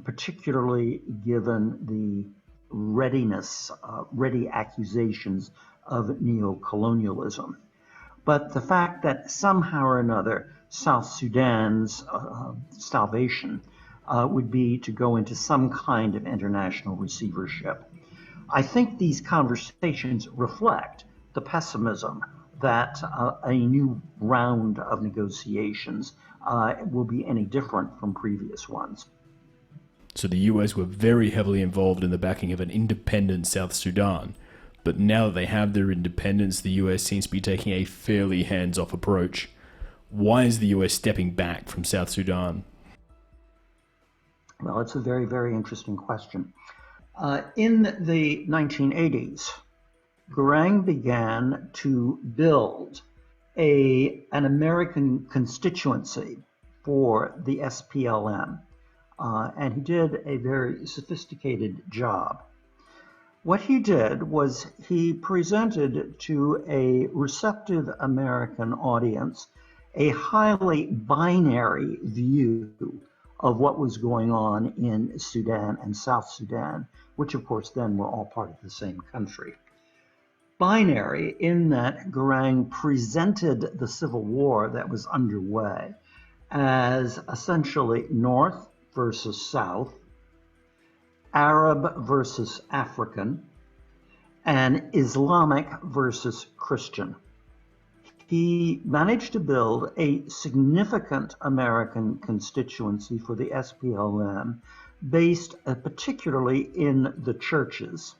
particularly given the ready accusations of neocolonialism. But the fact that somehow or another South Sudan's salvation would be to go into some kind of international receivership. I think these conversations reflect the pessimism that a new round of negotiations will be any different from previous ones. So the US were very heavily involved in the backing of an independent South Sudan, but now that they have their independence, the US seems to be taking a fairly hands-off approach. Why is the US stepping back from South Sudan? Well, it's a very, very interesting question. In the 1980s, Garang began to build an American constituency for the SPLM, and he did a very sophisticated job. What he did was he presented to a receptive American audience a highly binary view of what was going on in Sudan and South Sudan, which of course then were all part of the same country. Binary in that Garang presented the civil war that was underway as essentially North versus South, Arab versus African, and Islamic versus Christian. He managed to build a significant American constituency for the SPLM based particularly in the churches.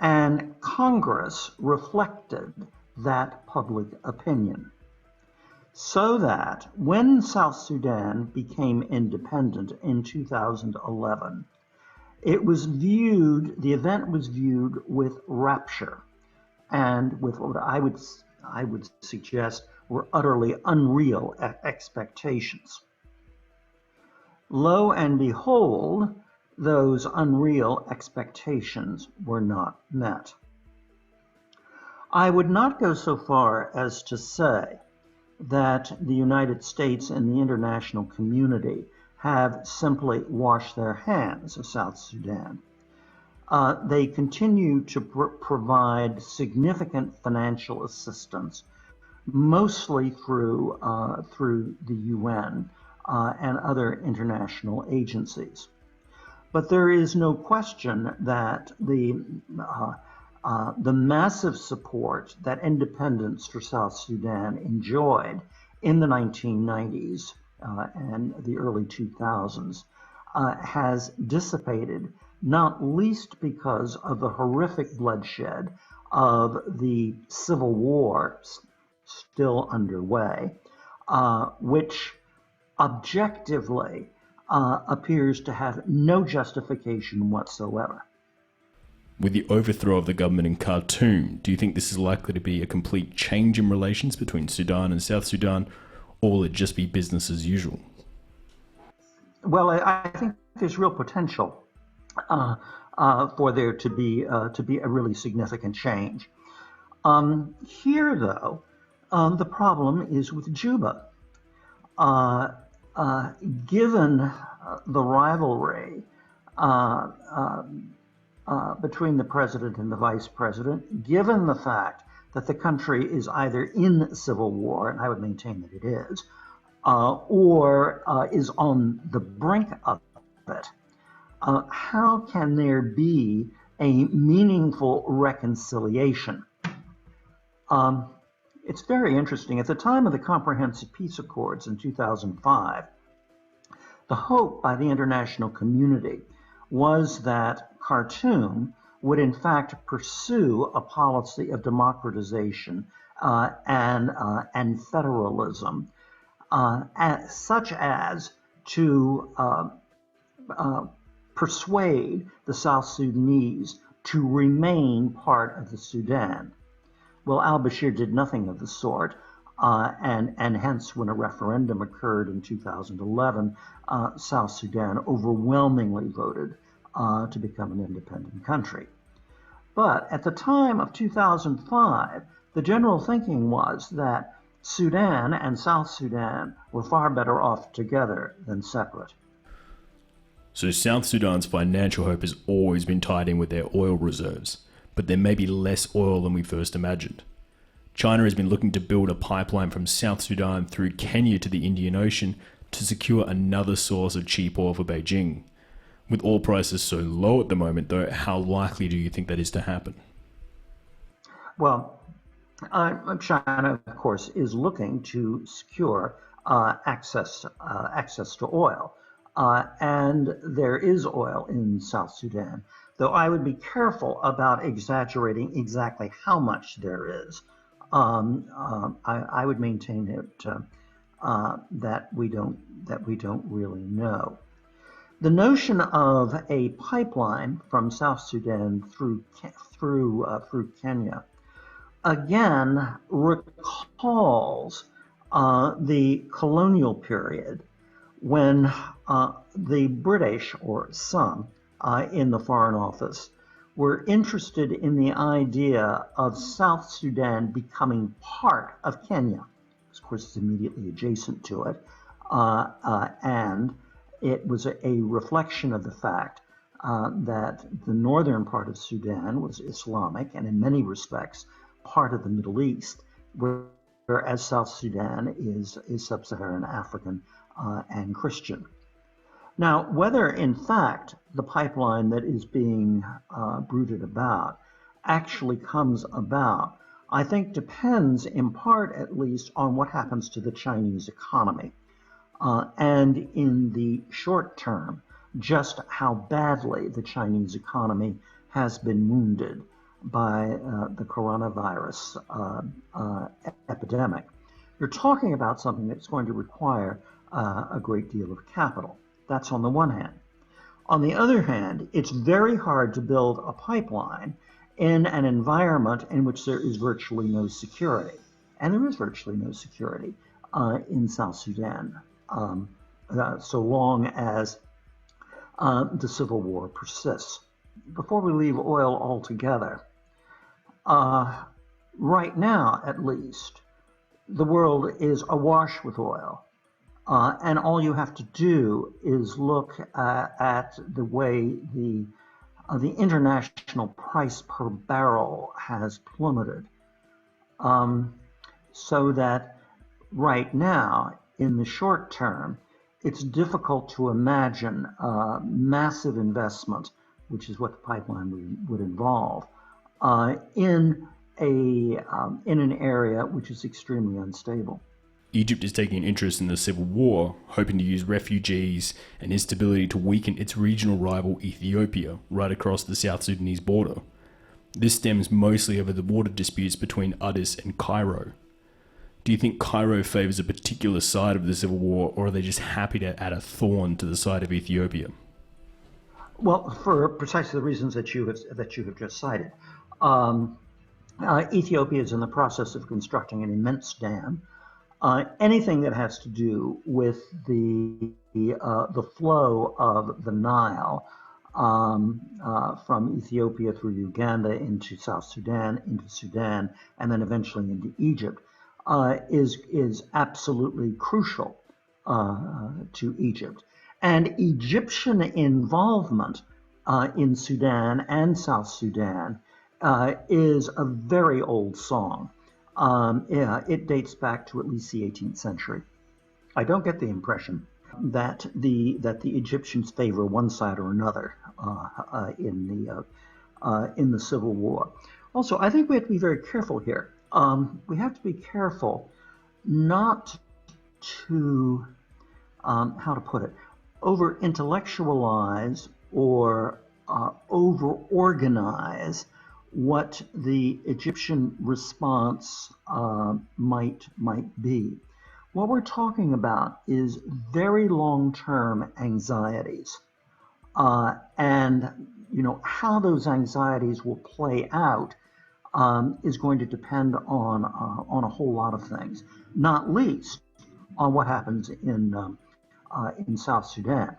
And Congress reflected that public opinion. So that when South Sudan became independent in 2011, the event was viewed with rapture and with what I would suggest were utterly unreal expectations. Lo and behold, those unreal expectations were not met. I would not go so far as to say that the United States and the international community have simply washed their hands of South Sudan. They continue to provide significant financial assistance, mostly through the UN and other international agencies. But there is no question that the massive support that independence for South Sudan enjoyed in the 1990s and the early 2000s has dissipated, not least because of the horrific bloodshed of the civil war still underway, which objectively appears to have no justification whatsoever. With the overthrow of the government in Khartoum, do you think this is likely to be a complete change in relations between Sudan and South Sudan, or will it just be business as usual? Well, I think there's real potential for there to be a really significant change. Here, though, the problem is with Juba. Given the rivalry between the president and the vice president, given the fact that the country is either in civil war, and I would maintain that it is, or is on the brink of it, how can there be a meaningful reconciliation? It's very interesting. At the time of the Comprehensive Peace Accords in 2005, the hope by the international community was that Khartoum would in fact pursue a policy of democratization and federalism, such as to persuade the South Sudanese to remain part of the Sudan. Well, al-Bashir did nothing of the sort, and hence when a referendum occurred in 2011, South Sudan overwhelmingly voted to become an independent country. But at the time of 2005, the general thinking was that Sudan and South Sudan were far better off together than separate. So South Sudan's financial hope has always been tied in with their oil reserves, but there may be less oil than we first imagined. China has been looking to build a pipeline from South Sudan through Kenya to the Indian Ocean to secure another source of cheap oil for Beijing. With oil prices so low at the moment, though, how likely do you think that is to happen? Well, China, of course, is looking to secure access to oil, and there is oil in South Sudan, though I would be careful about exaggerating exactly how much there is. I would maintain that we don't really know. The notion of a pipeline from South Sudan through Kenya again recalls the colonial period when the British, or some in the Foreign Office, were interested in the idea of South Sudan becoming part of Kenya. Of course, it's immediately adjacent to it, and it was a reflection of the fact that the northern part of Sudan was Islamic and in many respects part of the Middle East, whereas South Sudan is sub-Saharan African and Christian. Now, whether in fact the pipeline that is being bruited about actually comes about, I think depends in part at least on what happens to the Chinese economy. And in the short term, just how badly the Chinese economy has been wounded by the coronavirus epidemic. You're talking about something that's going to require a great deal of capital. That's on the one hand. On the other hand, it's very hard to build a pipeline in an environment in which there is virtually no security. And there is virtually no security in South Sudan, so long as the civil war persists. Before we leave oil altogether, right now at least, the world is awash with oil. And all you have to do is look at the way the international price per barrel has plummeted, so that right now, in the short term, it's difficult to imagine massive investment, which is what the pipeline would involve, in an area which is extremely unstable. Egypt is taking an interest in the civil war, hoping to use refugees and instability to weaken its regional rival Ethiopia right across the South Sudanese border. This stems mostly over the water disputes between Addis and Cairo. Do you think Cairo favours a particular side of the civil war, or are they just happy to add a thorn to the side of Ethiopia? Well, for precisely the reasons that you have just cited. Ethiopia is in the process of constructing an immense dam. Anything that has to do with the flow of the Nile from Ethiopia through Uganda into South Sudan, into Sudan, and then eventually into Egypt is absolutely crucial to Egypt. And Egyptian involvement in Sudan and South Sudan is a very old song. It dates back to at least the 18th century. I don't get the impression that the Egyptians favor one side or another in the civil war. Also, I think we have to be very careful here. We have to be careful not to, how to put it, over intellectualize or over organize what the Egyptian response might be. What we're talking about is very long-term anxieties, and how those anxieties will play out is going to depend on a whole lot of things, not least on what happens in South Sudan.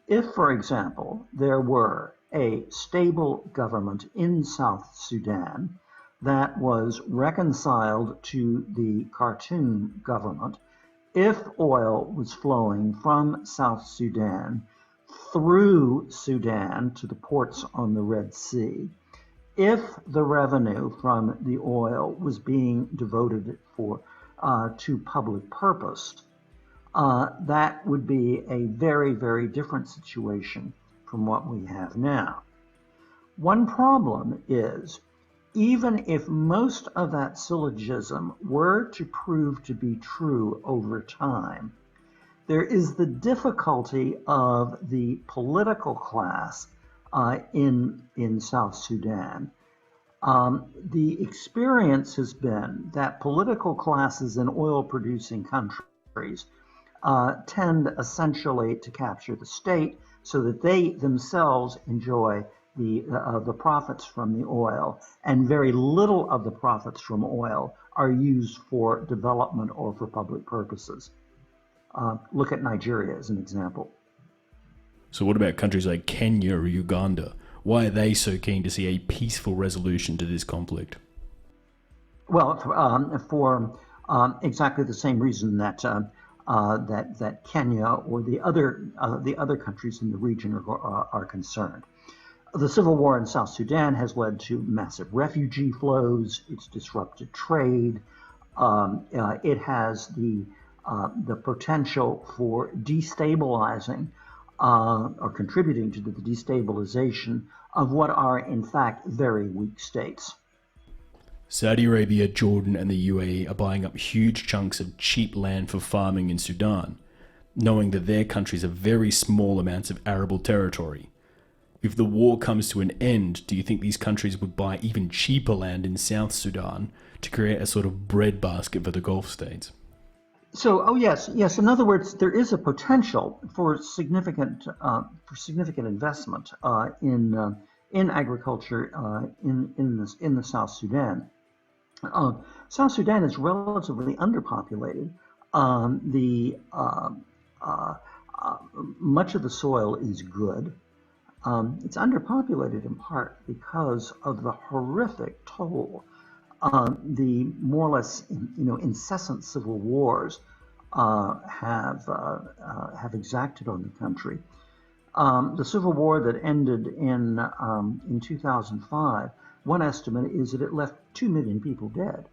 If, for example, there were a stable government in South Sudan that was reconciled to the Khartoum government, if oil was flowing from South Sudan through Sudan to the ports on the Red Sea, if the revenue from the oil was being devoted to public purpose, that would be a very, very different situation from what we have now. One problem is, even if most of that syllogism were to prove to be true over time, there is the difficulty of the political class in South Sudan. The experience has been that political classes in oil-producing countries tend essentially to capture the state so that they themselves enjoy the profits from the oil, and very little of the profits from oil are used for development or for public purposes. Look at Nigeria as an example. So what about countries like Kenya or Uganda? Why are they so keen to see a peaceful resolution to this conflict? Well, for exactly the same reason that Kenya or the other countries in the region are concerned. The civil war in South Sudan has led to massive refugee flows. It's disrupted trade. It has the potential for destabilizing or contributing to the destabilization of what are in fact very weak states. Saudi Arabia, Jordan and the UAE are buying up huge chunks of cheap land for farming in Sudan, knowing that their countries have very small amounts of arable territory. If the war comes to an end, do you think these countries would buy even cheaper land in South Sudan to create a sort of breadbasket for the Gulf states? So, yes. In other words, there is a potential for significant investment in agriculture in the South Sudan. South Sudan is relatively underpopulated. Much of the soil is good. It's underpopulated in part because of the horrific toll the more or less incessant civil wars have exacted on the country. The civil war that ended in 2005, one estimate is that it left 2 million people dead.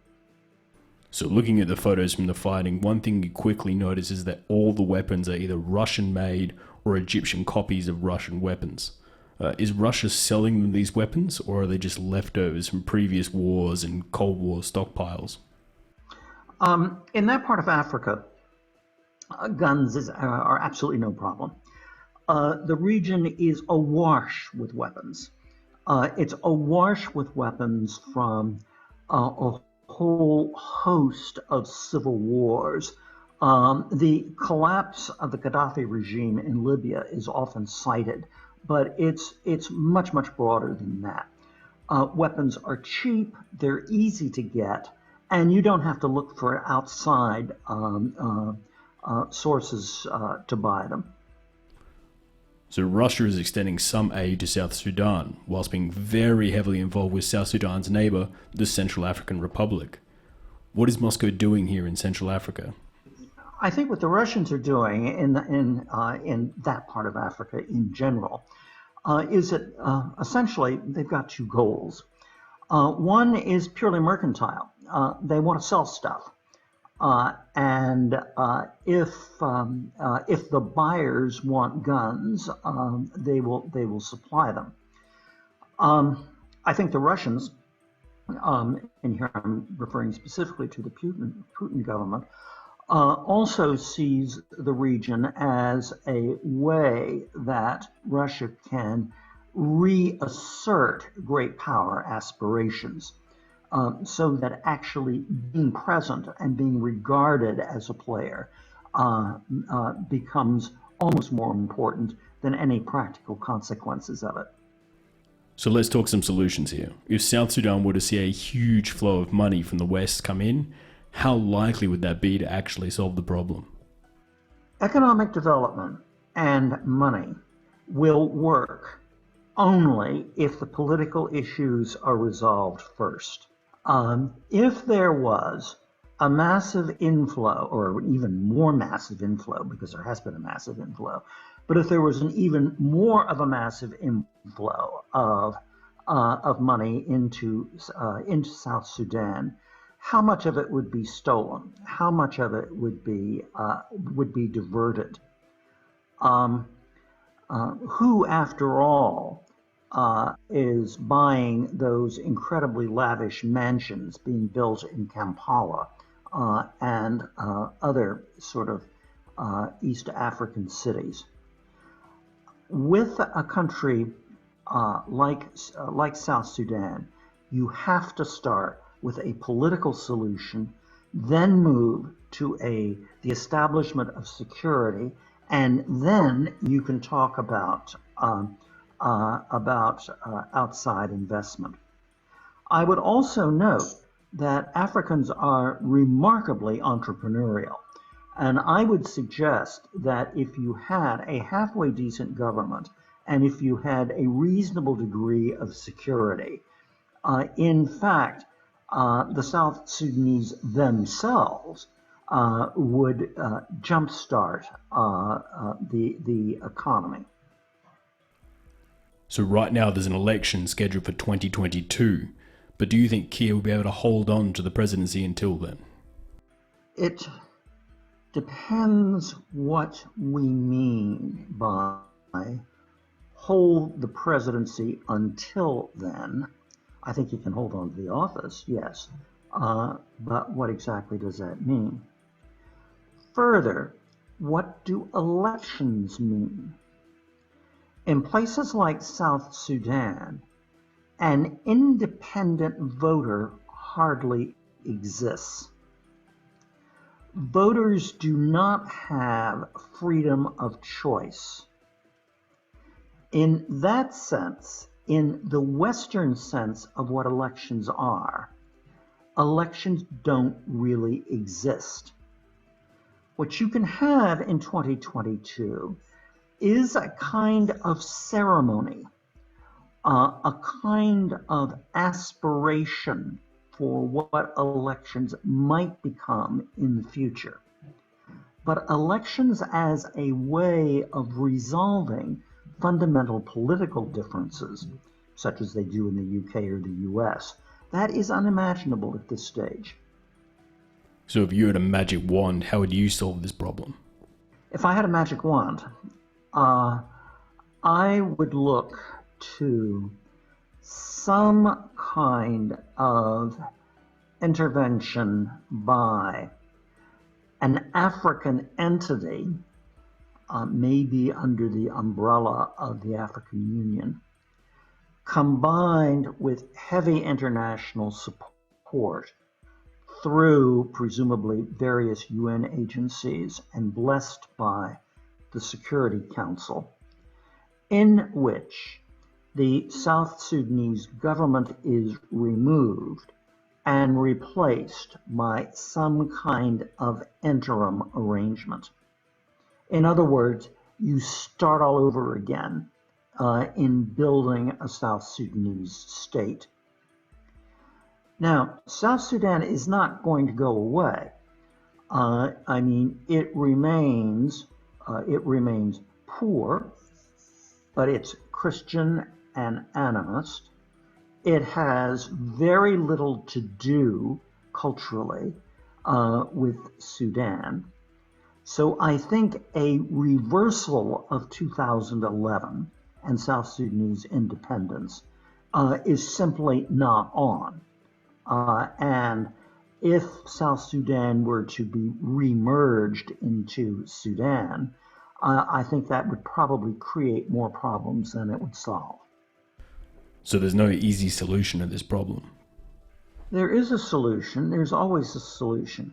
So looking at the photos from the fighting, one thing you quickly notice is that all the weapons are either Russian-made or Egyptian copies of Russian weapons. Is Russia selling them these weapons, or are they just leftovers from previous wars and Cold War stockpiles? In that part of Africa, guns are absolutely no problem. The region is awash with weapons. It's awash with weapons from a whole host of civil wars. The collapse of the Gaddafi regime in Libya is often cited, but it's much broader than that. Weapons are cheap, they're easy to get, and you don't have to look for outside sources to buy them. So Russia is extending some aid to South Sudan, whilst being very heavily involved with South Sudan's neighbour, the Central African Republic. What is Moscow doing here in Central Africa? I think what the Russians are doing in that part of Africa in general is that essentially they've got two goals. One is purely mercantile. They want to sell stuff. And if the buyers want guns, they will supply them. I think the Russians, and here I'm referring specifically to the Putin government, also sees the region as a way that Russia can reassert great power aspirations. So that actually being present and being regarded as a player becomes almost more important than any practical consequences of it. So let's talk some solutions here. If South Sudan were to see a huge flow of money from the West come in, how likely would that be to actually solve the problem? Economic development and money will work only if the political issues are resolved first. If there was a massive inflow, or an even more massive inflow, because there has been a massive inflow, but if there was an even more of a massive inflow of money into South Sudan, how much of it would be stolen? How much of it would be diverted? Who, after all, is buying those incredibly lavish mansions being built in Kampala and other sort of East African cities? With a country like South Sudan, you have to start with a political solution, then move to the establishment of security, and then you can talk about outside investment. I would also note that Africans are remarkably entrepreneurial, and I would suggest that if you had a halfway decent government and if you had a reasonable degree of security, in fact, the South Sudanese themselves would jumpstart the economy. So right now there's an election scheduled for 2022, but do you think Kiir will be able to hold on to the presidency until then? It depends what we mean by hold the presidency until then. I think he can hold on to the office, yes, but what exactly does that mean? Further, what do elections mean? In places like South Sudan, an independent voter hardly exists. Voters do not have freedom of choice. In that sense, in the Western sense of what elections are, elections don't really exist. What you can have in 2022 is a kind of ceremony, a kind of aspiration for what elections might become in the future. but elections as a way of resolving fundamental political differences, such as they do in the UK or the US, that is unimaginable at this stage. So if you had a magic wand, how would you solve this problem? If I had a magic wand, I would look to some kind of intervention by an African entity, maybe under the umbrella of the African Union, combined with heavy international support through presumably various UN agencies and blessed by the Security Council, in which the South Sudanese government is removed and replaced by some kind of interim arrangement. In other words, you start all over again in building a South Sudanese state. Now, South Sudan is not going to go away. I mean, it remains poor, but it's Christian and animist. It has very little to do culturally with Sudan. So I think a reversal of 2011 and South Sudanese independence is simply not on. And if South Sudan were to be remerged into Sudan, I think that would probably create more problems than it would solve. So there's no easy solution to this problem? There is a solution. There's always a solution.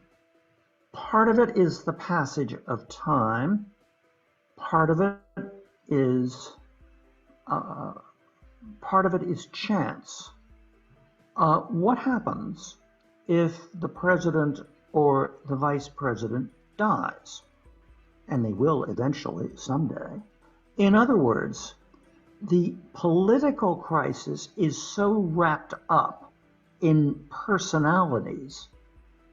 Part of it is the passage of time. Part of it is chance. What happens if the president or the vice president dies? And they will eventually, someday. In other words, the political crisis is so wrapped up in personalities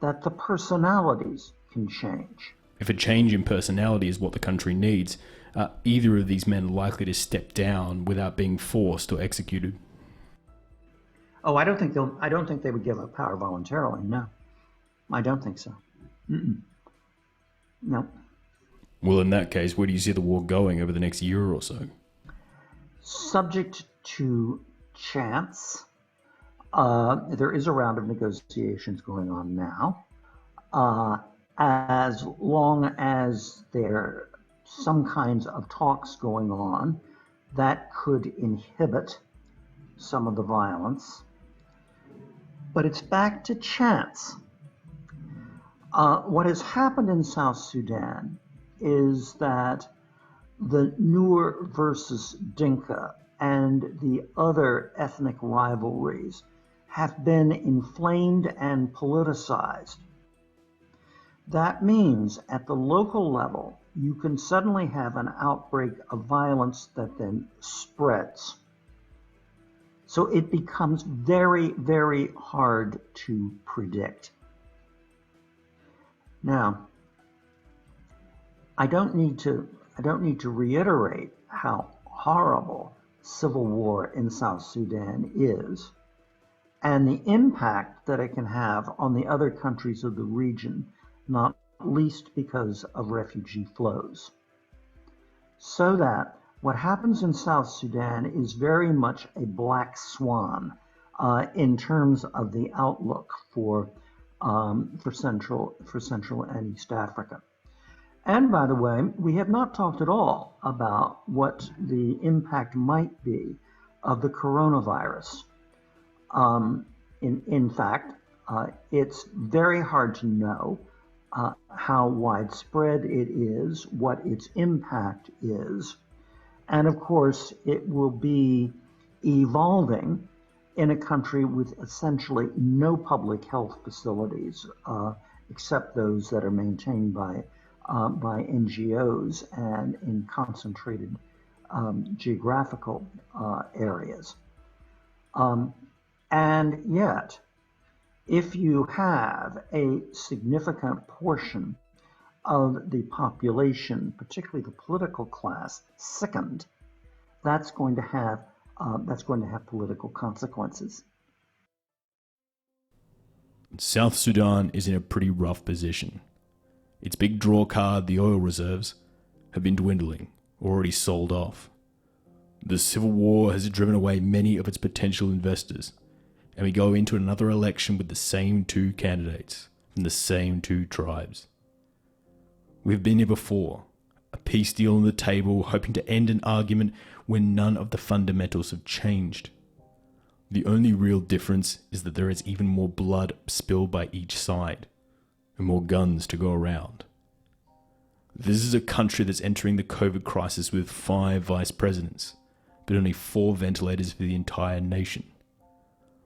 that the personalities can change. If a change in personality is what the country needs, are either of these men likely to step down without being forced or executed? Oh, I don't think they would give up power voluntarily. No, I don't think so. No. Well, in that case, where do you see the war going over the next year or so? Subject to chance. There is a round of negotiations going on now. As long as there are some kinds of talks going on that could inhibit some of the violence. But it's back to chance. What has happened in South Sudan is that the Nuer versus Dinka and the other ethnic rivalries have been inflamed and politicized. That means at the local level, you can suddenly have an outbreak of violence that then spreads. So it becomes very, very hard to predict. Now, I don't need to reiterate how horrible civil war in South Sudan is and the impact that it can have on the other countries of the region, not least because of refugee flows. So that what happens in South Sudan is very much a black swan in terms of the outlook for Central and East Africa. And by the way, we have not talked at all about what the impact might be of the coronavirus. In fact, it's very hard to know how widespread it is, what its impact is, and of course it will be evolving in a country with essentially no public health facilities except those that are maintained by NGOs and in concentrated geographical areas. And yet, if you have a significant portion of the population, particularly the political class, sickened, that's going to have political consequences. South Sudan is in a pretty rough position. Its big draw card, the oil reserves, have been dwindling, already sold off. The civil war has driven away many of its potential investors, and we go into another election with the same two candidates from the same two tribes. We've been here before, a peace deal on the table, hoping to end an argument when none of the fundamentals have changed. The only real difference is that there is even more blood spilled by each side, and more guns to go around. This is a country that's entering the COVID crisis with 5 vice presidents, but only 4 ventilators for the entire nation.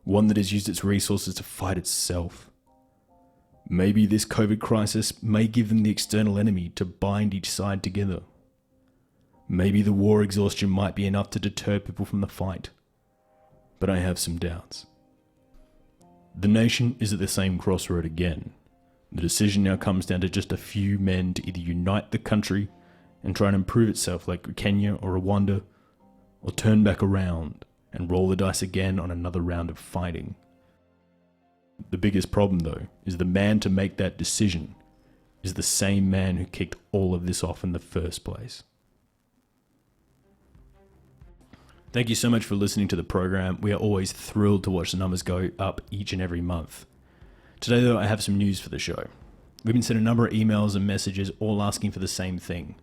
One that has used its resources to fight itself. Maybe this COVID crisis may give them the external enemy to bind each side together. Maybe the war exhaustion might be enough to deter people from the fight. But I have some doubts. The nation is at the same crossroad again. The decision now comes down to just a few men to either unite the country and try and improve itself like Kenya or Rwanda, or turn back around and roll the dice again on another round of fighting. The biggest problem, though, is the man to make that decision is the same man who kicked all of this off in the first place. Thank you so much for listening to the program. We are always thrilled to watch the numbers go up each and every month. Today, though, I have some news for the show. We've been sent a number of emails and messages all asking for the same thing: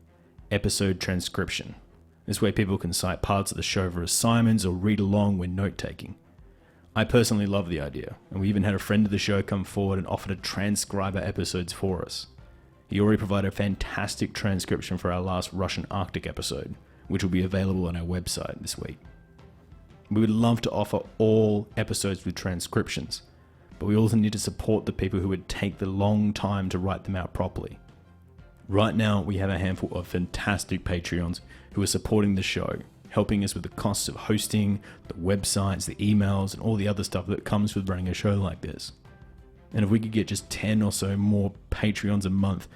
episode transcription. This way people can cite parts of the show for assignments or read along when note-taking. I personally love the idea, and we even had a friend of the show come forward and offer to transcribe our episodes for us. He already provided a fantastic transcription for our last Russian Arctic episode, which will be available on our website this week. We would love to offer all episodes with transcriptions, but we also need to support the people who would take the long time to write them out properly. Right now, we have a handful of fantastic Patreons who are supporting the show, helping us with the costs of hosting, the websites, the emails, and all the other stuff that comes with running a show like this. And if we could get just 10 or so more Patreons a month,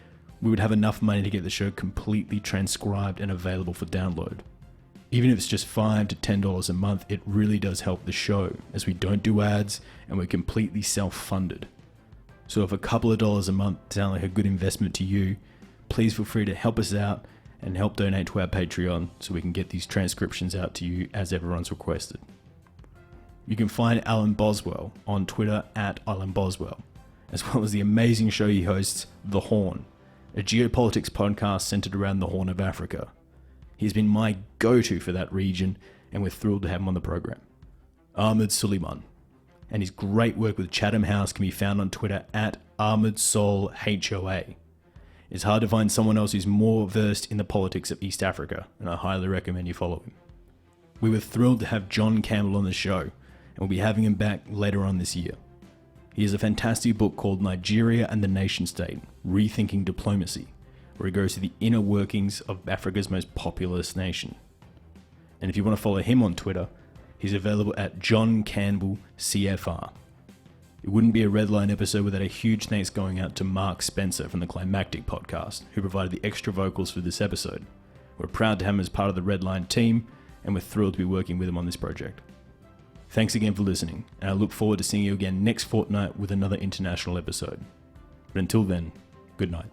we would have enough money to get the show completely transcribed and available for download. Even if it's just $5 to $10 a month, it really does help the show, as we don't do ads and we're completely self-funded. So if a couple of dollars a month sound like a good investment to you, please feel free to help us out and help donate to our Patreon so we can get these transcriptions out to you as everyone's requested. You can find Alan Boswell on Twitter at Alan Boswell, as well as the amazing show he hosts, The Horn, a geopolitics podcast centered around the Horn of Africa. He's been my go-to for that region, and we're thrilled to have him on the program. Ahmed Soliman, and his great work with Chatham House can be found on Twitter at AhmedSolHOA. It's hard to find someone else who's more versed in the politics of East Africa, and I highly recommend you follow him. We were thrilled to have John Campbell on the show, and we'll be having him back later on this year. He has a fantastic book called Nigeria and the Nation State, Rethinking Diplomacy, where he goes to the inner workings of Africa's most populous nation. And if you want to follow him on Twitter, he's available at John Campbell CFR. It wouldn't be a Redline episode without a huge thanks going out to Mark Spencer from the Climactic podcast, who provided the extra vocals for this episode. We're proud to have him as part of the Redline team, and we're thrilled to be working with him on this project. Thanks again for listening, and I look forward to seeing you again next fortnight with another international episode. But until then, good night.